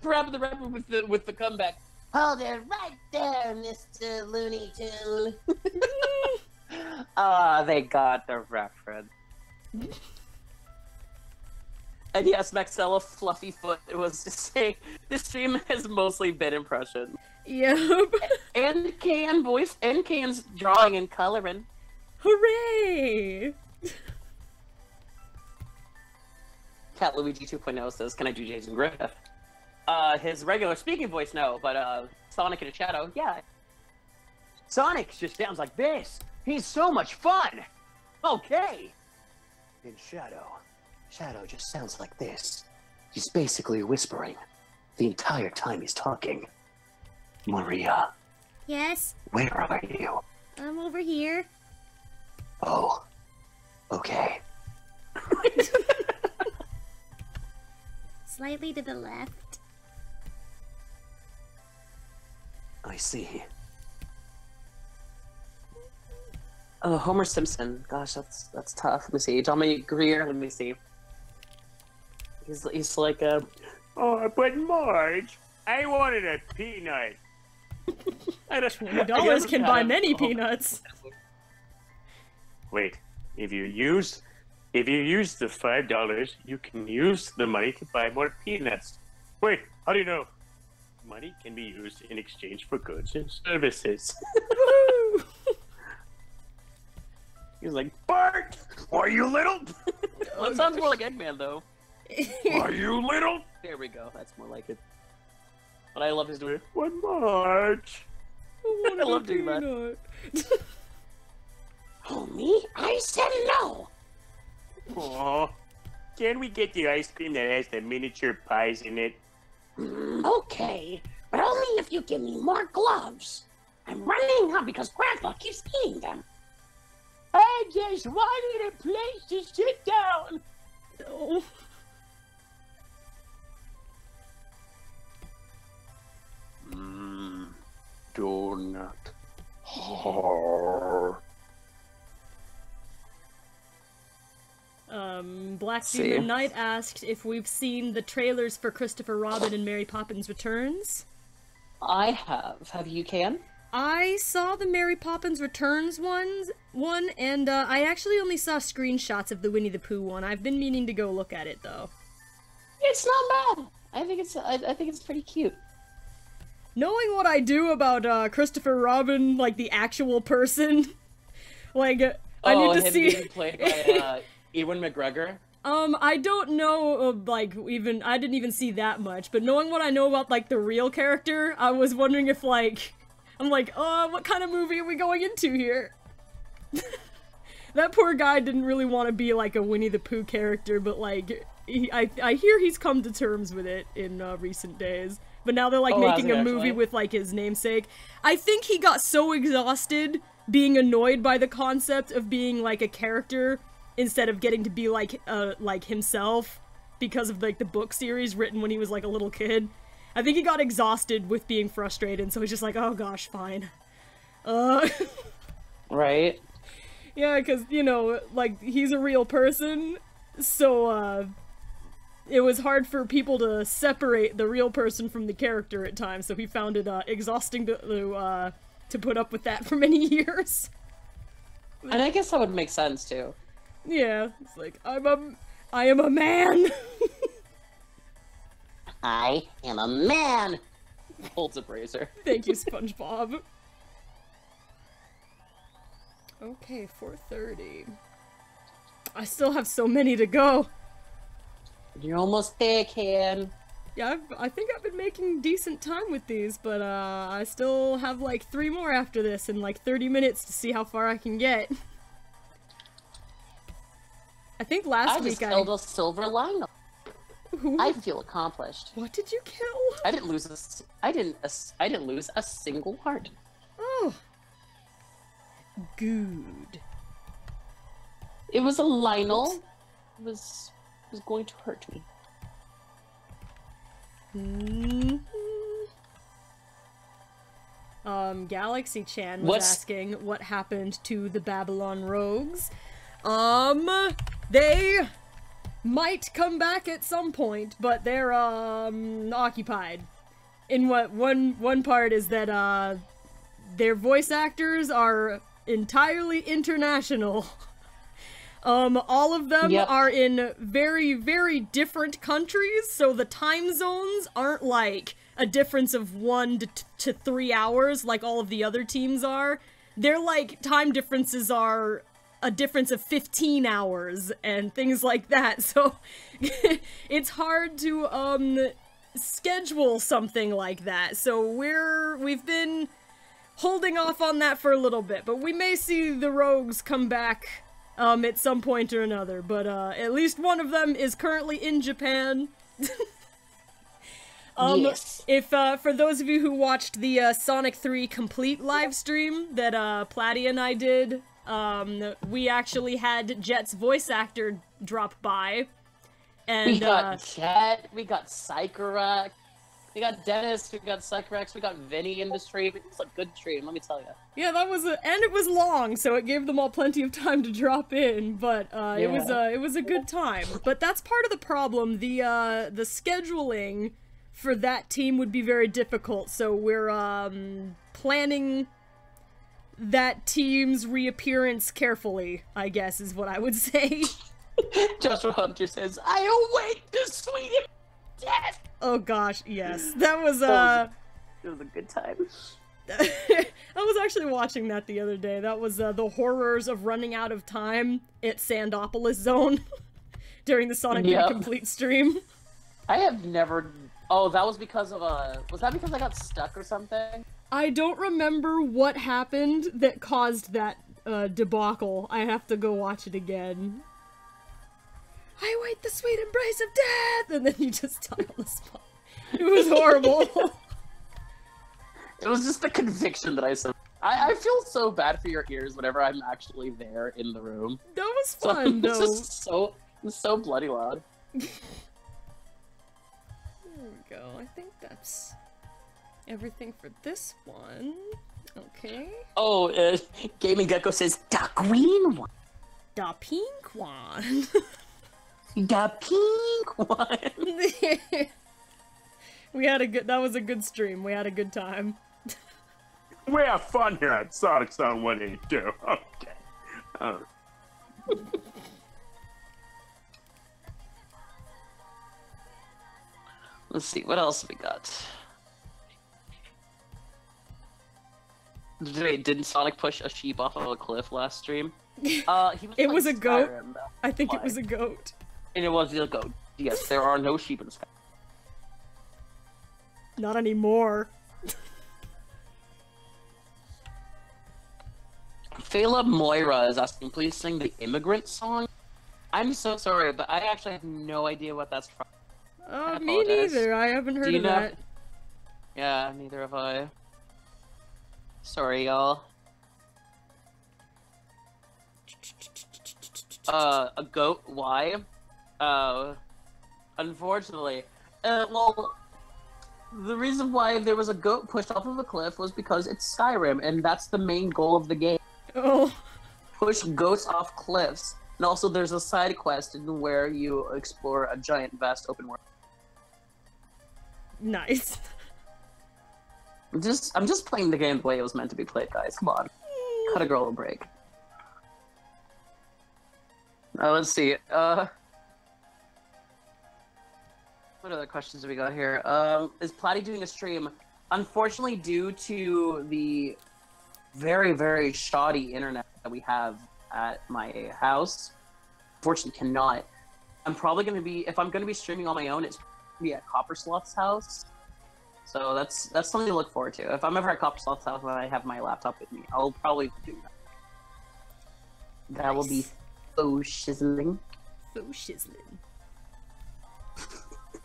Rapper the Rapper with the comeback. Hold it right there, Mr. Looney Tune. Ah, they got the reference. And yes, Maxella Fluffyfoot was to say this stream has mostly been impressions. Yep. And Can's drawing and coloring. Hooray! Cat Luigi 2.0 says, can I do Jason Griffith? His regular speaking voice, no, but Sonic in a Shadow, yeah. Sonic just sounds like this. He's so much fun. Okay. In Shadow just sounds like this. He's basically whispering the entire time he's talking. Maria, Yes, where are you? I'm over here. Oh, okay. Slightly to the left. I see. Oh, Homer Simpson. Gosh, that's tough. Let me see. Tommy Greer. Let me see. He's like a. Oh, but Marge, I wanted a peanut. $20 can buy many peanuts. Wait, if you use the $5, you can use the money to buy more peanuts. Wait, how do you know? Money can be used in exchange for goods and services. He's like, Bart, are you little? well, it sounds more like Eggman though. Are you little? There we go. That's more like it. But I love his doing. One Marge. I love doing that. Oh, me? I said no. Aw, can we get the ice cream that has the miniature pies in it? Okay, but only if you give me more gloves. I'm running out because Grandpa keeps eating them. I just wanted a place to sit down. No. Donut. Black See. Demon Knight asked if we've seen the trailers for Christopher Robin and Mary Poppins Returns. I have. Have you, Can? I saw the Mary Poppins Returns one, and I actually only saw screenshots of the Winnie the Pooh one. I've been meaning to go look at it though. It's not bad. I think it's pretty cute. Knowing what I do about Christopher Robin, like the actual person, like I need to him see. being played by Ewan McGregor. I don't know, like, I didn't even see that much, but knowing what I know about, like, the real character, I was wondering if, like, I'm like, what kind of movie are we going into here? that poor guy didn't really want to be like a Winnie the Pooh character, but like, I hear he's come to terms with it in recent days. But now they're like making a movie with like his namesake. I think he got so exhausted being annoyed by the concept of being like a character instead of getting to be like himself because of like the book series written when he was like a little kid. I think he got exhausted with being frustrated, so he's just like, oh gosh, fine. Right? Yeah, because, you know, like, he's a real person, so, it was hard for people to separate the real person from the character at times, so he found it, exhausting to put up with that for many years. And I guess that would make sense, too. Yeah, it's like, I am a man! I am a man! Holds a brazier. Thank you, SpongeBob. Okay, 4:30. I still have so many to go. You're almost there, kid. Yeah, I think I've been making decent time with these, but I still have like 3 more after this in like 30 minutes to see how far I can get. I think last week I just killed a silver lion. Ooh. I feel accomplished. What did you kill? I didn't lose a single heart. Oh. Good. It was a Lionel. It was going to hurt me. Galaxy Chan was asking what happened to the Babylon Rogues. They might come back at some point, but they're occupied. In what one part is that their voice actors are entirely international. All of them are in very, very different countries, so the time zones aren't like a difference of 1 to 3 hours like all of the other teams are. Their like time differences are a difference of 15 hours and things like that, so it's hard to schedule something like that. So we've been holding off on that for a little bit, but we may see the Rogues come back at some point or another, but at least one of them is currently in Japan. Yes. If for those of you who watched the Sonic 3 complete live stream that Platy and I did, we actually had Jet's voice actor drop by, and we got Jet, we got Psychorax, we got Dennis, we got Psychorax, we got Vinny in the stream. It was a good stream, let me tell you. Yeah, that was and it was long, so it gave them all plenty of time to drop in, but it was a good time. But that's part of the problem. The scheduling for that team would be very difficult, so we're planning that team's reappearance carefully, I guess is what I would say. Joshua Hunter says, I await the sweet death! Oh gosh, yes. That was it was a good time. I was actually watching that the other day. That was the horrors of running out of time at Sandopolis Zone during the Sonic 3 complete stream. I have never... Oh, that was because of was that because I got stuck or something? I don't remember what happened that caused that debacle. I have to go watch it again. I await the sweet embrace of death! And then you just die on the spot. It was horrible. It was just the conviction that I feel so bad for your ears whenever I'm actually there in the room. That was fun, though. It's just so bloody loud. There we go. I think that's everything for this one. Okay. Oh, Gaming Gecko says, the green one. The pink one. The pink one. That was a good stream. We had a good time. We have fun here at SonicSong182. Okay. Let's see, what else we got? Wait, didn't Sonic push a sheep off of a cliff last stream? It was a goat. I think it was a goat. And it was a goat. Yes, there are no sheep in the sky. Not anymore. Fela Moira is asking, please sing the Immigrant Song. I'm so sorry, but I actually have no idea what that's from. Me neither. I haven't heard of that. Yeah, neither have I. Sorry, y'all. A goat? Why? Unfortunately. Well, the reason why there was a goat pushed off of a cliff was because it's Skyrim, and that's the main goal of the game. Oh. Push goats off cliffs. And also there's a side quest in where you explore a giant, vast open world. Nice. I'm just playing the game the way it was meant to be played, guys. Come on. Cut a girl a break. Let's see. What other questions do we got here? Is Platy doing a stream? Unfortunately, due to the very, very shoddy internet that we have at my house, unfortunately cannot. I'm probably going to be, if I'm going to be streaming on my own, it's going to be at Coppersloth's house. So that's something to look forward to. If I'm ever at Coppersloth's house and I have my laptop with me, I'll probably do that. That Nice. will be so shizzling. So shizzling.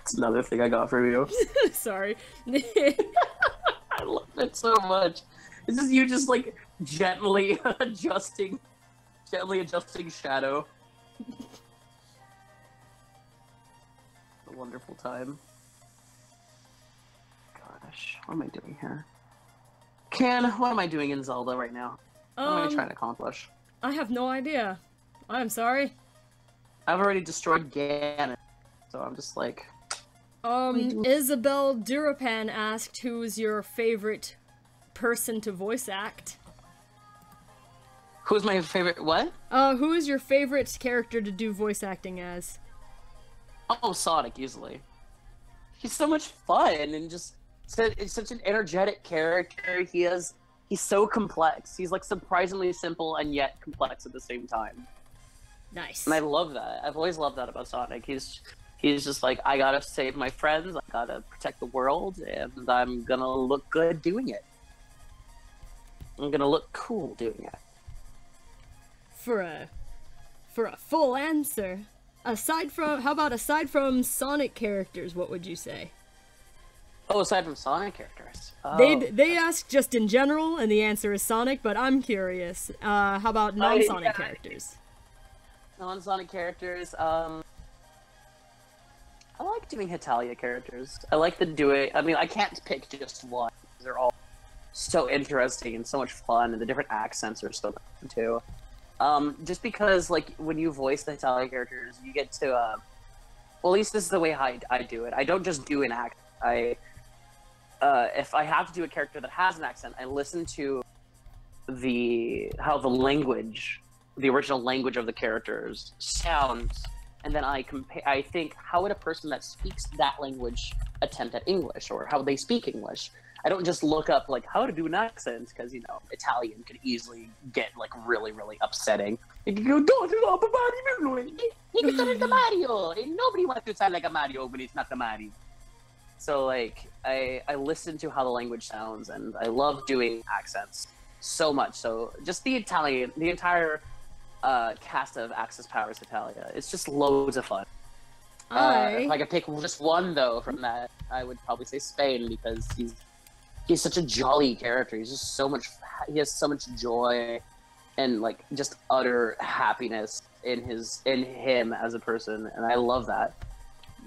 It's another thing I got for you. Sorry. I love it so much. This is you just like gently adjusting shadow. A wonderful time. Gosh, what am I doing here? What am I doing in Zelda right now? What am I trying to accomplish? I have no idea. I'm sorry. I've already destroyed Ganon, so I'm just like... Isabel Durapan asked who's your favorite person to voice act. Who's my favorite what? Who is your favorite character to do voice acting as? Oh, Sonic, easily. He's so much fun and just... It's such an energetic character. He's so complex. He's like surprisingly simple and yet complex at the same time. Nice. And I love that. I've always loved that about Sonic. He's just like, I gotta save my friends, I gotta protect the world, and I'm gonna look good doing it. I'm gonna look cool doing it. For a full answer, how about aside from Sonic characters, what would you say? Oh, aside from Sonic characters. Oh. They ask just in general, and the answer is Sonic, but I'm curious. How about non-Sonic characters? Non-Sonic characters, I like doing Hitalia characters. I like to do it. I mean, I can't pick just one. They're all so interesting and so much fun, and the different accents are so fun too. Just because, like, when you voice the Hitalia characters, you get to, well, at least this is the way I do it. I don't just do an accent. If I have to do a character that has an accent, I listen to how the language, the original language of the characters sounds, and then I think, how would a person that speaks that language attempt at English, or how they speak English? I don't just look up, like, how to do an accent, because, you know, Italian could easily get, like, really, really upsetting. You can go, You can sound like a Mario, and nobody wants to sound like a Mario when it's not the Mario. So, like, I listen to how the language sounds, and I love doing accents so much. So, just the entire cast of Access Powers Italia, it's just loads of fun. If I could pick just one, though, from that, I would probably say Spain, because he's such a jolly character. He's just he has so much joy and, like, just utter happiness in him as a person, and I love that.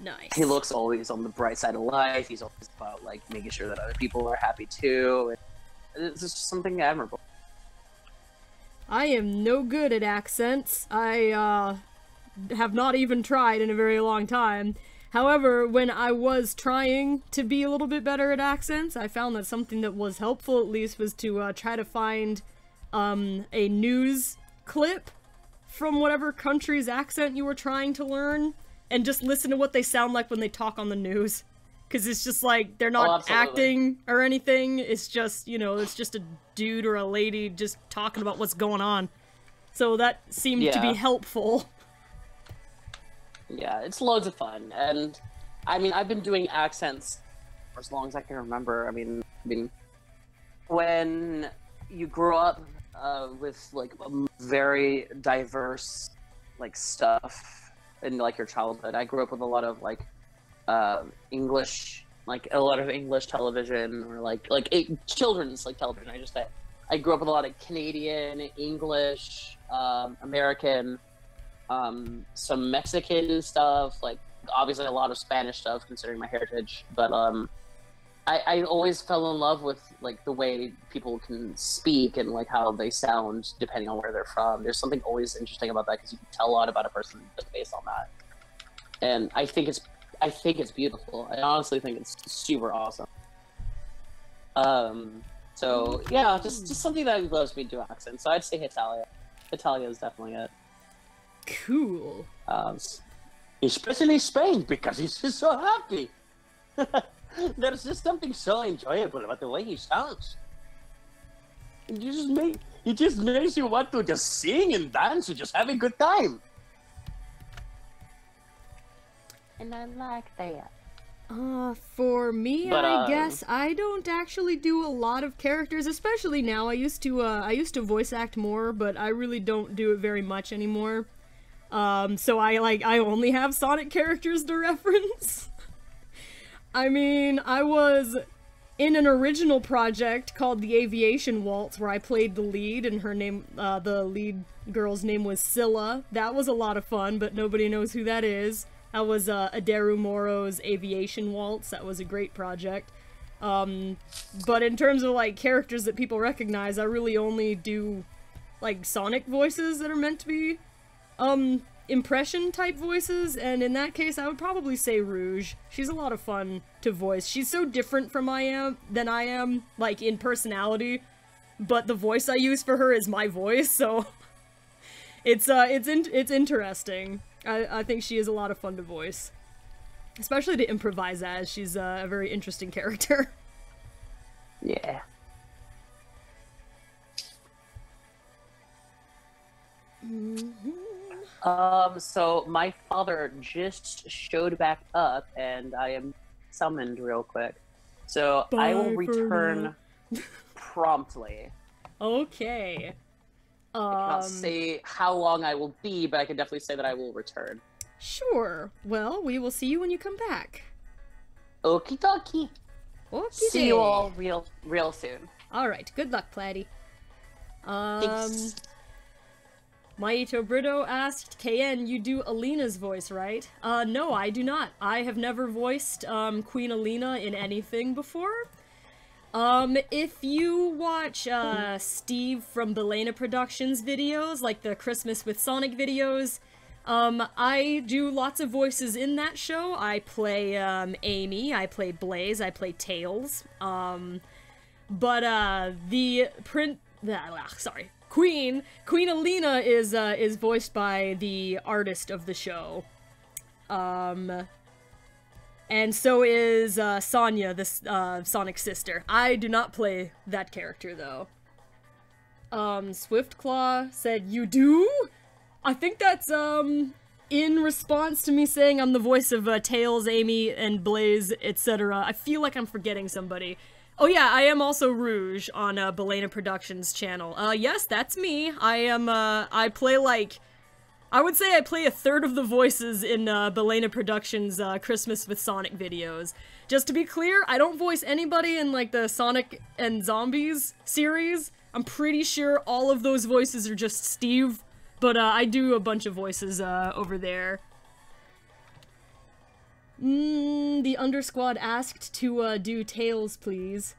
Nice. He looks always on the bright side of life. He's always about, like, making sure that other people are happy too. It's just something admirable. I am no good at accents. I have not even tried in a very long time. However, when I was trying to be a little bit better at accents, I found that something that was helpful, at least, was to try to find a news clip from whatever country's accent you were trying to learn, and just listen to what they sound like when they talk on the news. Because it's just like, they're not acting or anything, it's just, you know, it's just a dude or a lady just talking about what's going on. So that seemed to be helpful. Yeah, it's loads of fun, and I mean, I've been doing accents for as long as I can remember. I mean, when you grow up with like very diverse like stuff in like your childhood. I grew up with a lot of like English, like a lot of English television, or like children's like television. I grew up with a lot of Canadian, English, American, some Mexican stuff, like obviously a lot of Spanish stuff considering my heritage. But I always fell in love with like the way people can speak and like how they sound depending on where they're from. There's something always interesting about that because you can tell a lot about a person just based on that. And I think it's beautiful. I honestly think it's super awesome. So yeah, just something that loves me to do accents. So I'd say Hitalia. Hitalia is definitely it. Cool. Especially Spain, because he's just so happy. There's just something so enjoyable about the way he sounds. It just makes you want to just sing and dance and just have a good time. And I like that. For me, But, I guess I don't actually do a lot of characters, especially now. I used to voice act more, but I really don't do it very much anymore. So I only have Sonic characters to reference. I mean, I was in an original project called the Aviation Waltz where I played the lead, and her name, the lead girl's name was Scylla. That was a lot of fun, but nobody knows who that is. That was Adaru Moro's Aviation Waltz. That was a great project. But in terms of like characters that people recognize, I really only do like Sonic voices that are meant to be impression type voices, and in that case I would probably say Rouge. She's a lot of fun to voice. She's so different from than I am, like in personality, but the voice I use for her is my voice, so it's interesting. I think she is a lot of fun to voice, especially to improvise as. She's a very interesting character. Yeah. So my father just showed back up, and I am summoned real quick. So I will return promptly. Okay. I cannot say how long I will be, but I can definitely say that I will return. Sure. Well, we will see you when you come back. Okie dokie. See you all real soon. Alright, good luck, Platy. Thanks. Maito Brito asked, KN, you do Alina's voice, right? No, I do not. I have never voiced, Queen Alina in anything before. If you watch, Steve from Belena Productions videos, like the Christmas with Sonic videos, I do lots of voices in that show. I play, Amy, I play Blaze, I play Tails, Queen Alina is voiced by the artist of the show. And so is, Sonya, the, Sonic's sister. I do not play that character, though. Swiftclaw said, you do? I think that's, in response to me saying I'm the voice of, Tails, Amy, and Blaze, etc. I feel like I'm forgetting somebody. Oh yeah, I am also Rouge on, Belena Productions channel. Yes, that's me. I am, I play, like, I would say I play a third of the voices in, Belena Productions, Christmas with Sonic videos. Just to be clear, I don't voice anybody in, like, the Sonic and Zombies series. I'm pretty sure all of those voices are just Steve, but, I do a bunch of voices, over there. The Undersquad asked to, do Tails, please.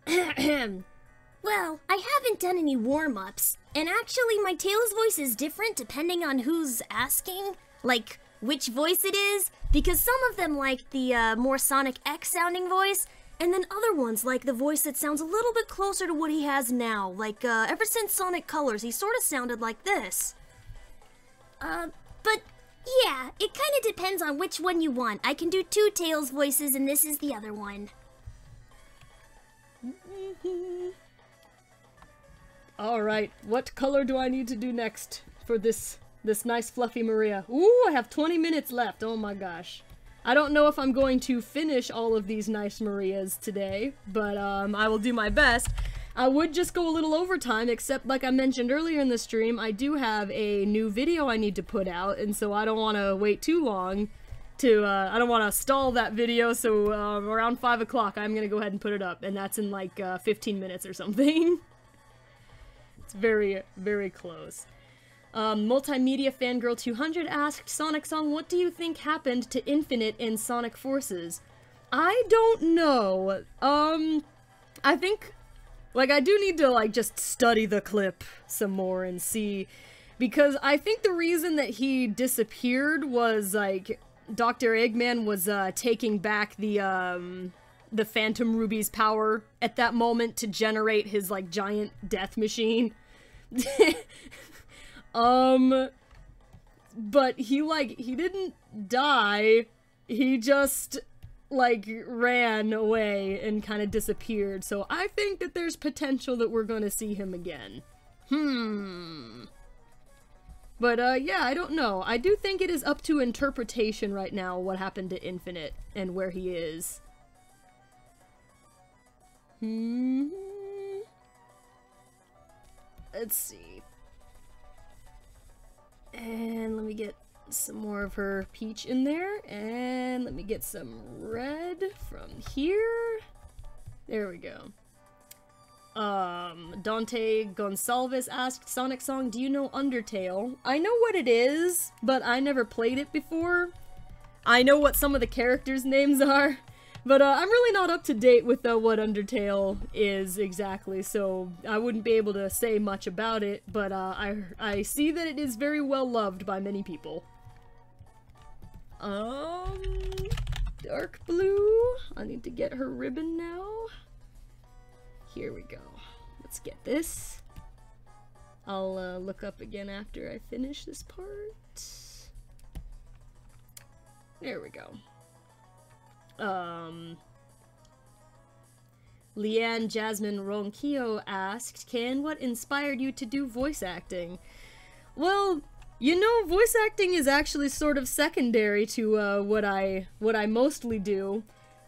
Well, I haven't done any warm-ups, and actually my Tails voice is different depending on who's asking, like, which voice it is, because some of them like the, more Sonic X-sounding voice, and then other ones like the voice that sounds a little bit closer to what he has now, like, ever since Sonic Colors, he sort of sounded like this. But yeah, it kind of depends on which one you want. I can do 2 Tails voices, and this is the other one. Alright, what color do I need to do next for this nice fluffy Maria? Ooh, I have 20 minutes left, oh my gosh. I don't know if I'm going to finish all of these nice Marias today, but I will do my best. I would just go a little overtime, except like I mentioned earlier in the stream, I do have a new video I need to put out, and so I don't want to wait too long to, I don't want to stall that video, so around 5 o'clock I'm gonna go ahead and put it up, and that's in like 15 minutes or something. It's very, very close. Multimedia Fangirl 200 asked, Sonic Song, what do you think happened to Infinite in Sonic Forces? I don't know. I think, like, I do need to, like, just study the clip some more and see, because I think the reason that he disappeared was, like, Dr. Eggman was, taking back the Phantom Ruby's power at that moment to generate his, like, giant death machine. But he didn't die, he just, like, ran away and kind of disappeared, so I think that there's potential that we're gonna see him again. But, yeah, I don't know. I do think it is up to interpretation right now what happened to Infinite and where he is. Let's see. And let me get some more of her peach in there, and let me get some red from here. There we go. Dante Gonsalves asked, Sonic Song, do you know Undertale? I know what it is, but I never played it before. I know what some of the characters' names are, but I'm really not up to date with what Undertale is exactly, so I wouldn't be able to say much about it, but I see that it is very well loved by many people. Dark blue. I need to get her ribbon now. Here we go. Let's get this. I'll look up again after I finish this part. There we go. Leanne Jasmine Ronquillo asked, Ken, what inspired you to do voice acting? Well, you know, voice acting is actually sort of secondary to what I mostly do.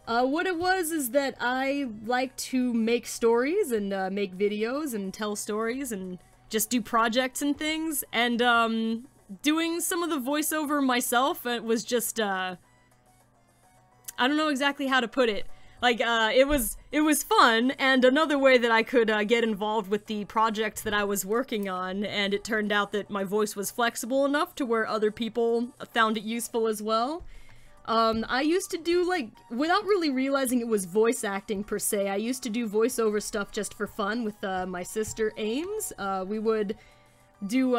What it was is that I like to make stories and make videos and tell stories and just do projects and things, and doing some of the voiceover myself, it was just I don't know exactly how to put it. Like, it was fun, and another way that I could get involved with the project that I was working on, and it turned out that my voice was flexible enough to where other people found it useful as well. I used to do, like, without really realizing it was voice acting per se, I used to do voiceover stuff just for fun with my sister Ames. We would do,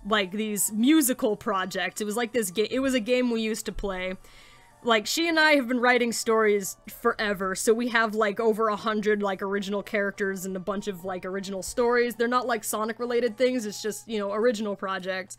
like, these musical projects. It was like this game, it was a game we used to play. Like, she and I have been writing stories forever, so we have, like, over 100, like, original characters and a bunch of, like, original stories. They're not, like, Sonic-related things, it's just, you know, original projects.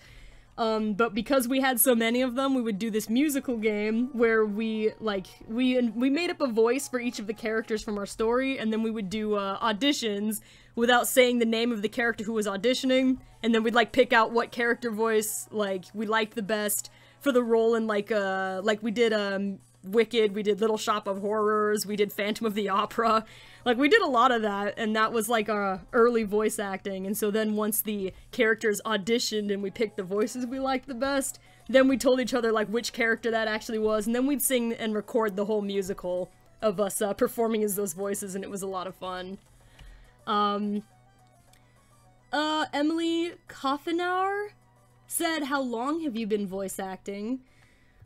But because we had so many of them, we would do this musical game where we made up a voice for each of the characters from our story, and then we would do, auditions without saying the name of the character who was auditioning, and then we'd, like, pick out what character voice, like, we liked the best for the role in, like we did, Wicked, we did Little Shop of Horrors, we did Phantom of the Opera. Like, we did a lot of that, and that was, like, our early voice acting, and so then once the characters auditioned and we picked the voices we liked the best, then we told each other, like, which character that actually was, and then we'd sing and record the whole musical of us, performing as those voices, and it was a lot of fun. Emily Coffenauer said, how long have you been voice acting?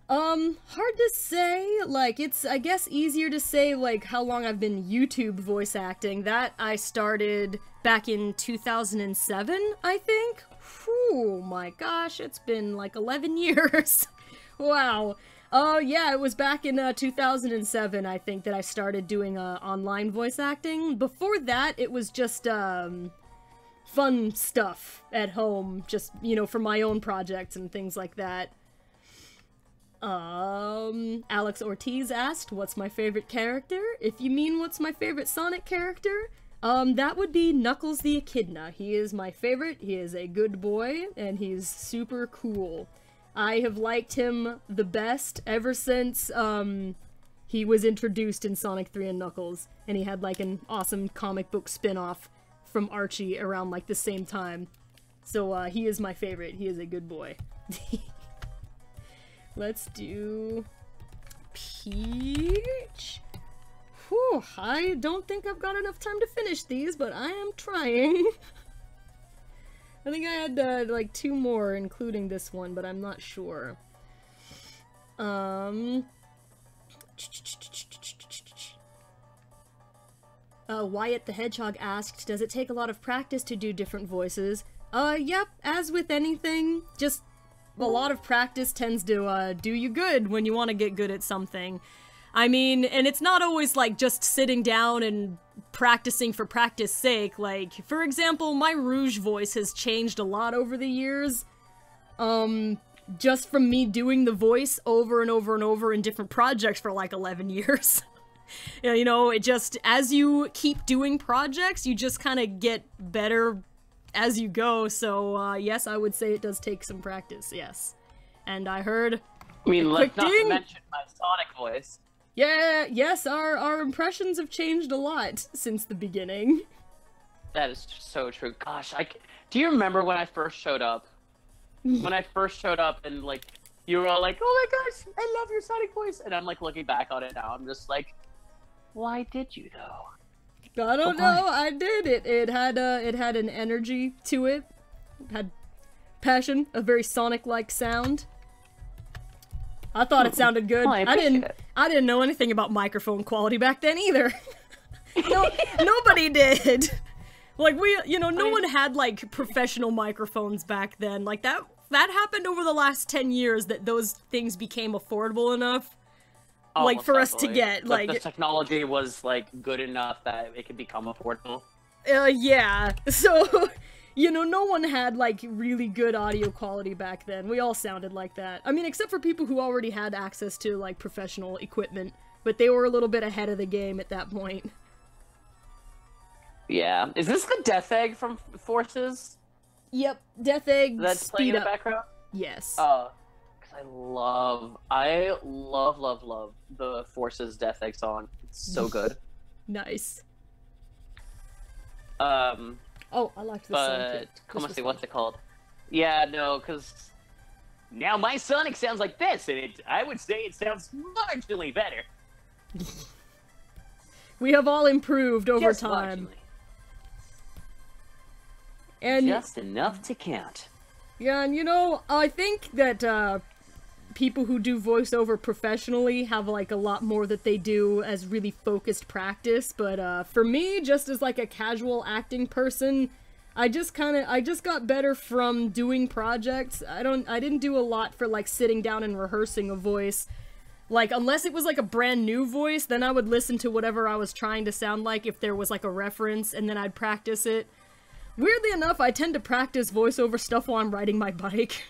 Hard to say. Like, it's, I guess, easier to say, like, how long I've been YouTube voice acting. That I started back in 2007, I think? Whew, my gosh, it's been, like, 11 years. Wow. Yeah, it was back in, 2007, I think, that I started doing, online voice acting. Before that, it was just, fun stuff at home, just, you know, for my own projects and things like that. Alex Ortiz asked, what's my favorite character? If you mean what's my favorite Sonic character, that would be Knuckles the Echidna. He is my favorite, he is a good boy, and he's super cool. I have liked him the best ever since, He was introduced in Sonic 3 and Knuckles, and he had like an awesome comic book spin-off from Archie around like the same time. So he is my favorite. He is a good boy. Let's do Peach. Whew, I don't think I've got enough time to finish these, but I am trying. I think I had like 2 more, including this one, but I'm not sure. Wyatt the Hedgehog asked, does it take a lot of practice to do different voices? Yep, as with anything, just a lot of practice tends to do you good when you want to get good at something. I mean, and it's not always like just sitting down and practicing for practice sake. Like, for example, my Rouge voice has changed a lot over the years. Just from me doing the voice over and over and over in different projects for like 11 years. You know, it just, as you keep doing projects, you just kind of get better as you go. So, yes, I would say it does take some practice, yes. And I heard... I mean, let's not mention my Sonic voice. Yeah, yes, our impressions have changed a lot since the beginning. That is so true. Gosh, do you remember when I first showed up? When I first showed up and, like, you were all like, oh my gosh, I love your Sonic voice! And I'm, like, looking back on it now, I'm just like, why did you, though? I don't know, I did. It had an energy to it. It had passion, a very Sonic-like sound. I thought it sounded good. Well, I didn't know anything about microphone quality back then either. No, nobody did. Like, no one had, like, professional microphones back then. Like, that happened over the last 10 years that those things became affordable enough. Oh, like, for us to get, like... The technology was, like, good enough that it could become affordable. Yeah. So, no one had, like, really good audio quality back then. We all sounded like that. I mean, except for people who already had access to, like, professional equipment. But they were a little bit ahead of the game at that point. Yeah. Is this the Death Egg from Forces? Yep. Death Egg that's playing in the background? Yes. Oh. Because I love the Forces Death Egg song. It's so good. Nice. Oh, I liked the song too. Come on, see, what's it called? Yeah, no, because now my Sonic sounds like this, and I would say it sounds marginally better. We have all improved over Just time. Marginally. And just enough to count. Yeah, and I think that people who do voiceover professionally have like a lot more that they do as really focused practice, but for me, just as like a casual acting person, I just got better from doing projects. I didn't do a lot for like sitting down and rehearsing a voice. Like, unless it was like a brand new voice, then I would listen to whatever I was trying to sound like if there was like a reference, and then I'd practice it. Weirdly enough, I tend to practice voiceover stuff while I'm riding my bike.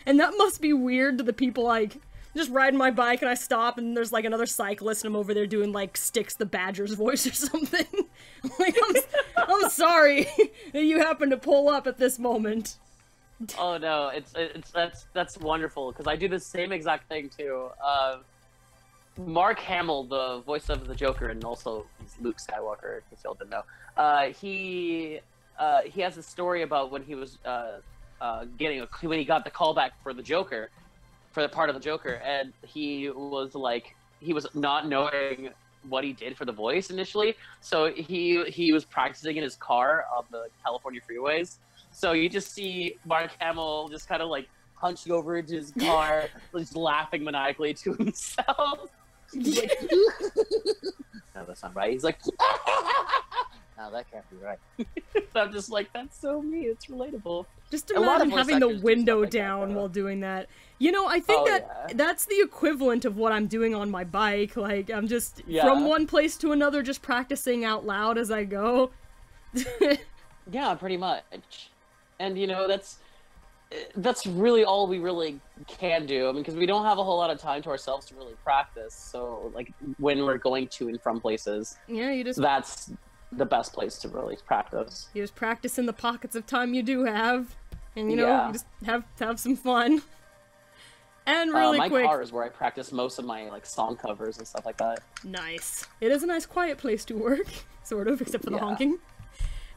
And that must be weird to the people, like, just riding my bike and I stop and there's like another cyclist and I'm over there doing like Styx the Badger's voice or something. Like, I'm sorry that you happen to pull up at this moment. Oh no, that's wonderful, because I do the same exact thing too. Mark Hamill, the voice of the Joker, and also Luke Skywalker, if you all didn't know, he has a story about when he was when he got the callback for the Joker, for the part of the Joker, and he was not knowing what he did for the voice initially, so he was practicing in his car on the California freeways. So you just see Mark Hamill just kind of like hunching over into his car, just laughing maniacally to himself. He's like, no, that's not right. He's like, no, that can't be right. I'm just like, that's so me. It's relatable. Just imagine having the window down while doing that. I think that's the equivalent of what I'm doing on my bike. Like, I'm just from one place to another, just practicing out loud as I go. Yeah, pretty much. And that's really all we really can do. I mean, because we don't have a whole lot of time to ourselves to really practice. So, like, when we're going to and from places, that's the best place to really practice. You just practice in the pockets of time you do have, and you just have some fun. And really my quick. car is where I practice most of my like song covers and stuff like that. Nice. It is a nice quiet place to work, sort of, except for the Yeah. honking.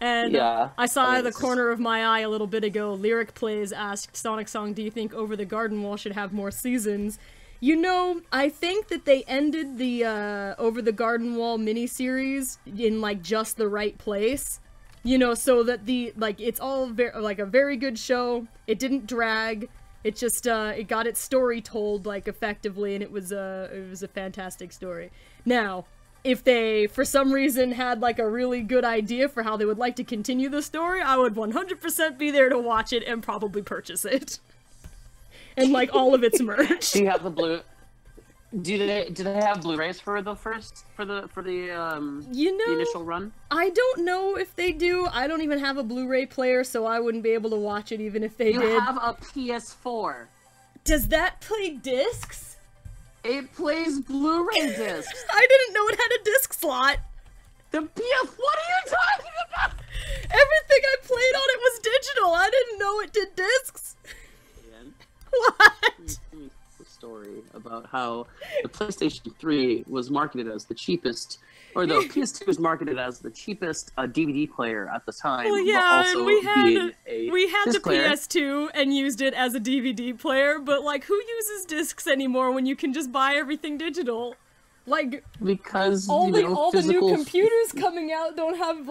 And Yeah, I saw I mean, the it's corner of my eye a little bit ago. Lyric Plays asked Sonic Song, do you think Over the Garden Wall should have more seasons? You know, I think that they ended the Over the Garden Wall miniseries in like just the right place. You know, so that the like it's all like a very good show. It didn't drag. It just it got its story told like effectively, and it was a fantastic story. Now, if they for some reason had like a really good idea for how they would like to continue the story, I would 100% be there to watch it and probably purchase it. And like all of its merch. Do you have the blue? Do they have Blu-rays for the You know, the initial run? I don't know if they do. I don't even have a Blu-ray player, so I wouldn't be able to watch it even if they You did. have a PS4. Does that play discs? It plays Blu-ray discs. I didn't know it had a disc slot. The PS. What are you talking about? Everything I played on it was digital. I didn't know it did discs. What? The story about how the PlayStation 3 was marketed as the cheapest, or the PS2 was marketed as the cheapest DVD player at the time. Well, yeah, but also and we had being a the disc player. PS2 and used it as a DVD player, but like, who uses discs anymore when you can just buy everything digital? Like, Because all the new physical computers coming out don't have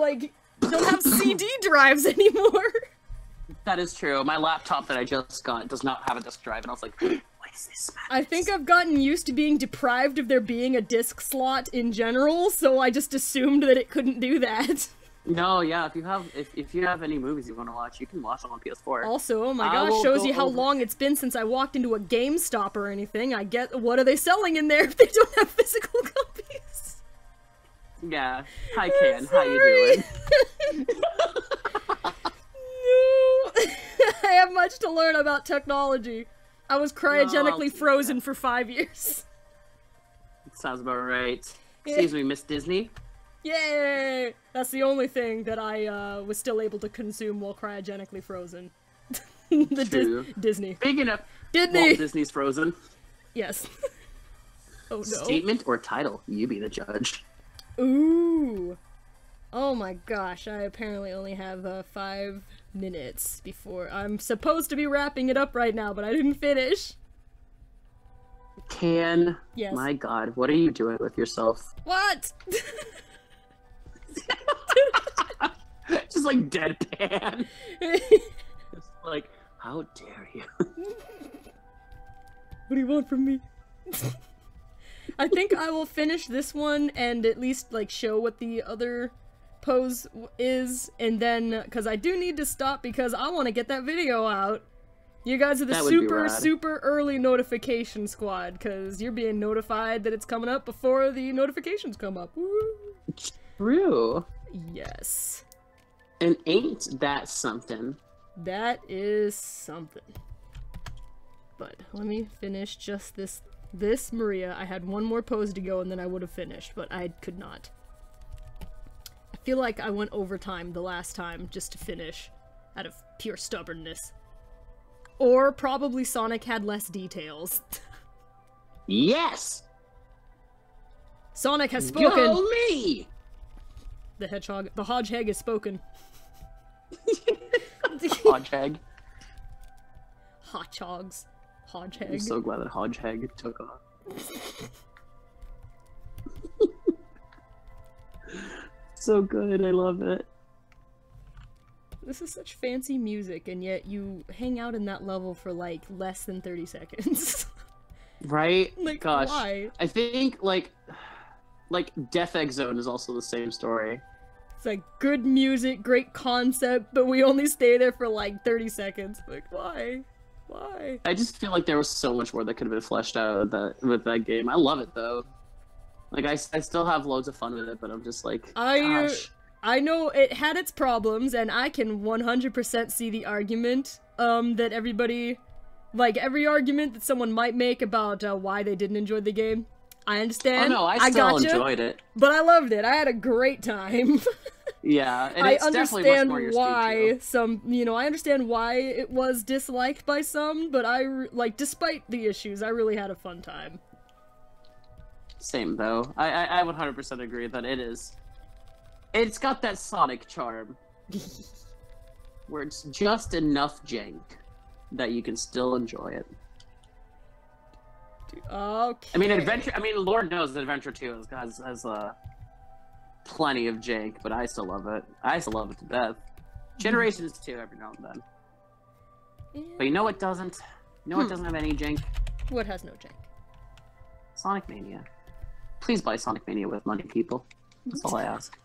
CD drives anymore. That is true. My laptop that I just got does not have a disc drive, and I was like, what is this? I think I've gotten used to being deprived of there being a disc slot in general, so I just assumed that it couldn't do that. No, yeah, if you have any movies you want to watch, you can watch them on PS4. Also, oh my I gosh, will shows go you how over- long it's been since I walked into a GameStop or anything. I get, what are they selling in there if they don't have physical copies? Yeah. Hi, I'm Ken. How you sorry. doing? No. I have much to learn about technology. I was cryogenically frozen for 5 years. Sounds about right. Excuse me, Miss Disney. Yay! That's the only thing that I was still able to consume while cryogenically frozen. True. Disney. Big enough. Disney! Walt Disney's Frozen. Yes. Oh no. Statement or title? You be the judge. Ooh. Oh my gosh, I apparently only have 5 minutes before I'm supposed to be wrapping it up right now, but I didn't finish. Can. Yes. My God, what are you doing with yourself? What? Just like deadpan. Just like, how dare you? What do you want from me? I think I will finish this one and at least like show what the other pose is, and then because I do need to stop because I want to get that video out. You guys are the That would be rad. super early notification squad because you're being notified that it's coming up before the notifications come up. Woo. True. Yes. And ain't that something? That is something. But let me finish just this Maria. I had one more pose to go and then I would have finished, but I could not. I feel like I went overtime the last time just to finish out of pure stubbornness. Or probably Sonic had less details. Yes! Sonic has spoken! Go me! The Hedgehog has spoken. Hodgehog. Hodgehogs. Hodgehog. I'm so glad that Hodgehog took off. So good, I love it. This is such fancy music, and yet you hang out in that level for like less than 30 seconds. Right? Like, Gosh. why? I think, like Death Egg Zone is also the same story. It's like good music, great concept, but we only stay there for like 30 seconds. Like, why? Why? I just feel like there was so much more that could have been fleshed out with that game. I love it, though. Like, I still have loads of fun with it, but I'm just like, gosh. I know it had its problems, and I can 100% see the argument, that everybody, like, every argument that someone might make about, why they didn't enjoy the game. I understand. Oh no, I still gotcha, enjoyed it. But I loved it. I had a great time. Yeah, and I it's definitely much understand more your speed, why too. some, you know, I understand why it was disliked by some, but like, despite the issues, I really had a fun time. Same, though. I would 100% agree that it is. It's got that Sonic charm. Where it's just enough jank that you can still enjoy it. Okay. I mean, Lord knows that Adventure 2 has plenty of jank, but I still love it. I still love it to death. Generations 2 every now and then. Yeah. But you know what doesn't? You know what doesn't have any jank? What has no jank? Sonic Mania. Please buy Sonic Mania with money, people. That's all I ask.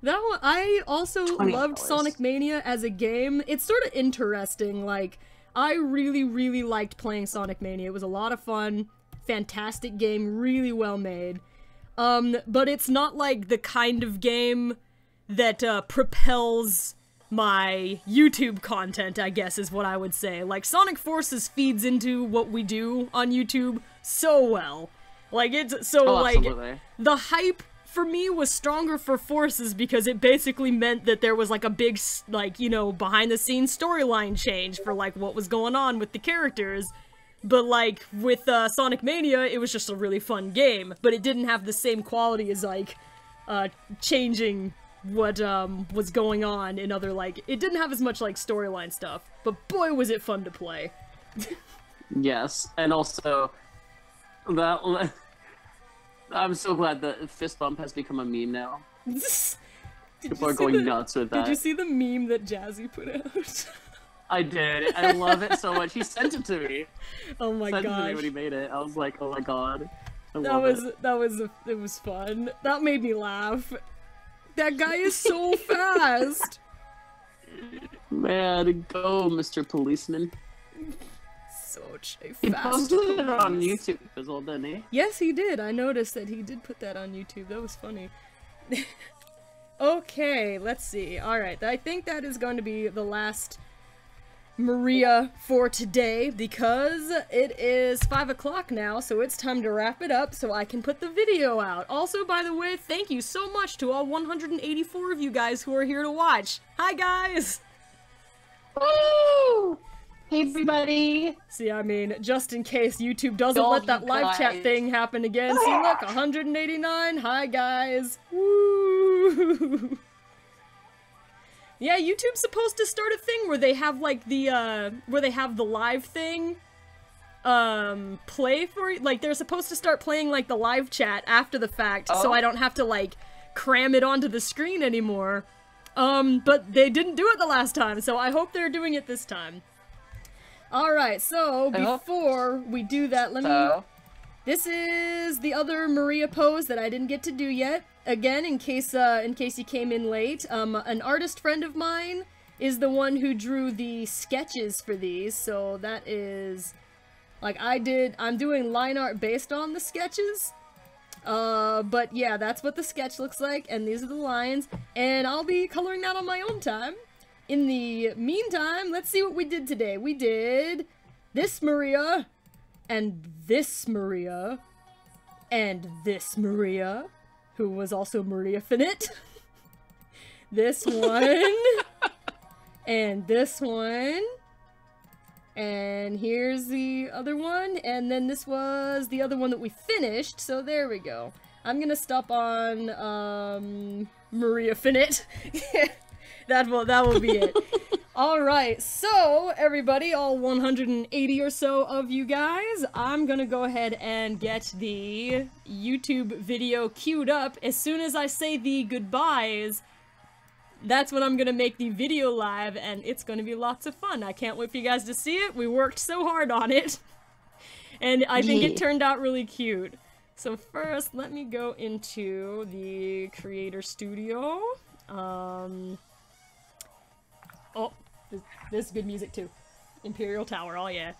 That one, I also $20. loved Sonic Mania as a game. It's sort of interesting, like, I really, really liked playing Sonic Mania. It was a lot of fun, fantastic game, really well made. But it's not like the kind of game that propels my YouTube content, I guess is what I would say. Like, Sonic Forces feeds into what we do on YouTube so well. Like, it's so, like, absolutely. The hype for me was stronger for Forces because it basically meant that there was, like, a big, like, you know, behind-the-scenes storyline change for, like, what was going on with the characters. But, like, with Sonic Mania, it was just a really fun game, but it didn't have the same quality as, like, changing what, was going on in other, like, it didn't have as much, like, storyline stuff, but boy was it fun to play. Yes, and also, that... I'm so glad that Fist Bump has become a meme now. People are going nuts with that. Did you see the meme that Jazzy put out? I did. I love it so much. He sent it to me. Oh my gosh. Sent it to me when he made it. I was like, oh my god. It was fun. That made me laugh. That guy is so fast. Man, go, Mr. Policeman. Such a He fast posted it on police. YouTube as well, didn't he? Yes, he did. I noticed that he did put that on YouTube. That was funny. Okay, let's see. Alright, I think that is going to be the last Maria for today because it is 5 o'clock now, so it's time to wrap it up so I can put the video out. Also, by the way, thank you so much to all 184 of you guys who are here to watch. Hi, guys! Woo! Hey, everybody! See, I mean, just in case YouTube doesn't let that live chat thing happen again. See, look, 189. Hi, guys. Woo! Yeah, YouTube's supposed to start a thing where they have, like, the, where they have the live thing, play for, like, they're supposed to start playing, like, the live chat after the fact, so I don't have to, like, cram it onto the screen anymore. But they didn't do it the last time, so I hope they're doing it this time. Alright, so before we do that, this is the other Maria pose that I didn't get to do yet. Again, in case you came in late, an artist friend of mine is the one who drew the sketches for these, so that is, like, I'm doing line art based on the sketches. But yeah, that's what the sketch looks like, and these are the lines, and I'll be coloring that on my own time. In the meantime, let's see what we did today. We did this Maria, and this Maria, and this Maria, who was also Maria Finite. This one, and this one, and here's the other one, and then this was the other one that we finished, so there we go. I'm gonna stop on, Maria Finite. That will be it. Alright, so, everybody, all 180 or so of you guys, I'm gonna go ahead and get the YouTube video queued up. As soon as I say the goodbyes, that's when I'm gonna make the video live, and it's gonna be lots of fun. I can't wait for you guys to see it. We worked so hard on it. And I think it turned out really cute. So first, let me go into the Creator Studio. Oh, this is good music too. Imperial Tower, oh yeah.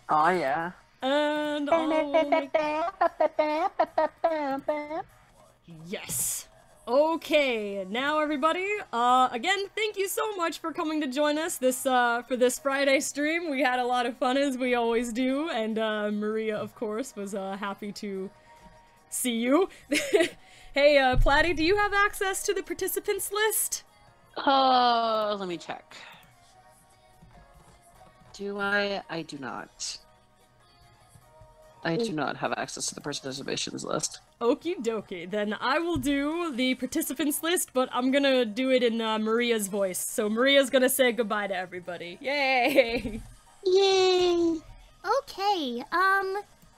Oh yeah. And yes. Okay, now everybody, again, thank you so much for coming to join us for this Friday stream. We had a lot of fun, as we always do, and Maria, of course, was happy to see you. Hey, Platty, do you have access to the participants list? Let me check. Do I? I do not. I do not have access to the participations list. Okie dokie, then I will do the participants list, but I'm gonna do it in Maria's voice. So Maria's gonna say goodbye to everybody. Yay! Yay! Okay,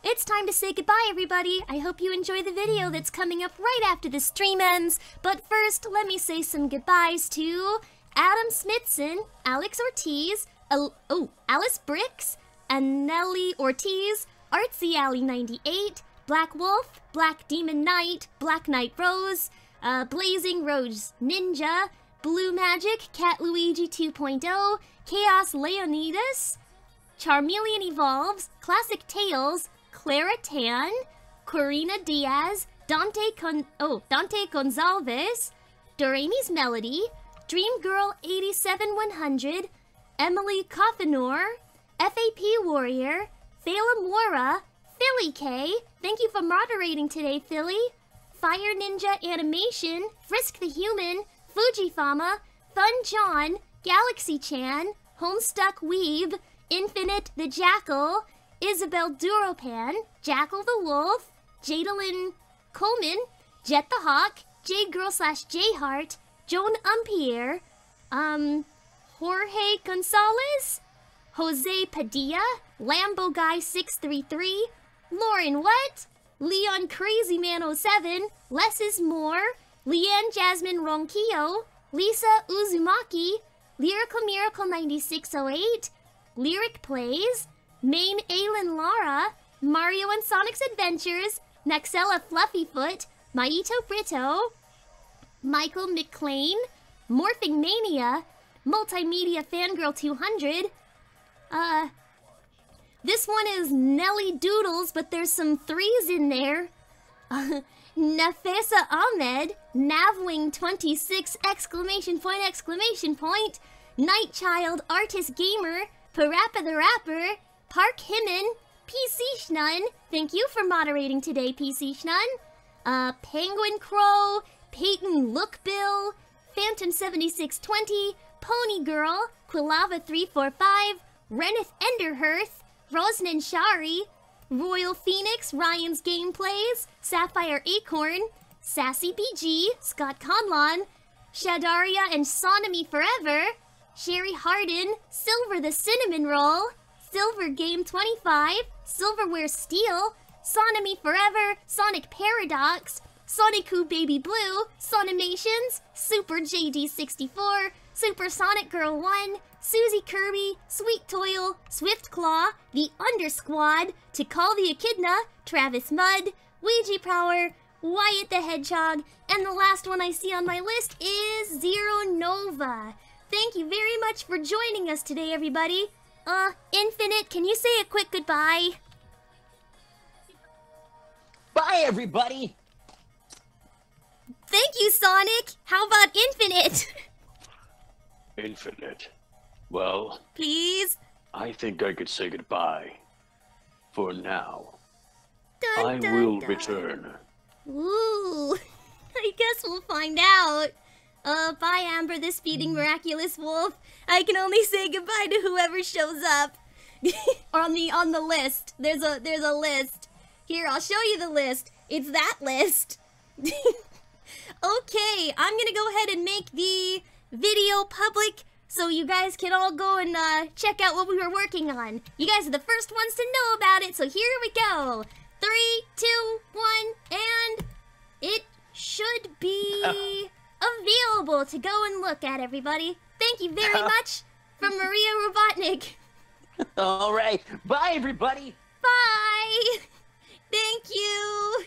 it's time to say goodbye, everybody. I hope you enjoy the video that's coming up right after the stream ends. But first, let me say some goodbyes to Adam Smithson, Alex Ortiz, Alice Bricks, Anneli Ortiz, Artsy Alley 98, Black Wolf, Black Demon Knight, Black Knight Rose, Blazing Rose Ninja, Blue Magic, Cat Luigi 2.0, Chaos Leonidas, Charmeleon Evolves, Classic Tales, Clara Tan, Corina Diaz, Dante Gonzalez, Dorami's Melody, Dream Girl 87100, Emily Coffinor, FAP Warrior, Phala Mora, Philly K, thank you for moderating today, Philly, Fire Ninja Animation, Frisk the Human, Fujifama, Fun John, Galaxy Chan, Homestuck Weeb, Infinite the Jackal, Isabel Duropan, Jackal the Wolf, Jadalyn Coleman, Jet the Hawk, Jade Girl / Jheart, Joan Umpier, Jorge Gonzalez, Jose Padilla, Lambo Guy 633, Lauren What, Leon Crazy Man 07, Less is More, Leanne Jasmine Ronquillo, Lisa Uzumaki, Lyrical Miracle 9608, Lyric Plays, Main Aylin Lara, Mario and Sonic's Adventures, Naxella Fluffyfoot, Maito Brito, Michael McLean, Morphing Mania, Multimedia Fangirl 200, this one is Nelly Doodles, but there's some threes in there. Nafesa Ahmed, Navwing 26, exclamation point, Night Child, Artist Gamer, Parappa the Rapper, Park Himen, PC Schnun, thank you for moderating today, PC Schnun, Penguin Crow, Peyton Lookbill, Phantom 7620, Pony Girl, Quilava 345, Reneth Enderhearth, Rosnan Shari, Royal Phoenix, Ryan's Gameplays, Sapphire Acorn, Sassy BG, Scott Conlon, Shadaria and Sonomy Forever, Sherry Harden, Silver the Cinnamon Roll, Silver Game 25, Silverware Steel, Sonomy Forever, Sonic Paradox, Sonic Baby Blue, Sonimations, Super JD64, Super Sonic Girl 1, Susie Kirby, Sweet Toil, Swift Claw, The Undersquad, To Call the Echidna, Travis Mudd, Ouija Power, Wyatt the Hedgehog, and the last one I see on my list is Zero Nova. Thank you very much for joining us today, everybody. Infinite, can you say a quick goodbye? Bye, everybody. Thank you, Sonic. How about Infinite? Infinite. Well, Please? I think I could say goodbye. For now. Dun, I dun, will dun. return. Ooh, I guess we'll find out. Bye, Amber, the speeding miraculous wolf. I can only say goodbye to whoever shows up. Or on the list. There's a list. Here, I'll show you the list. It's that list. Okay, I'm gonna go ahead and make the video public so you guys can all go and check out what we were working on. You guys are the first ones to know about it, so here we go. 3, 2, 1, and it should be available to go and look at, everybody. Thank you very much from Maria Robotnik. All right. Bye, everybody. Bye. Thank you.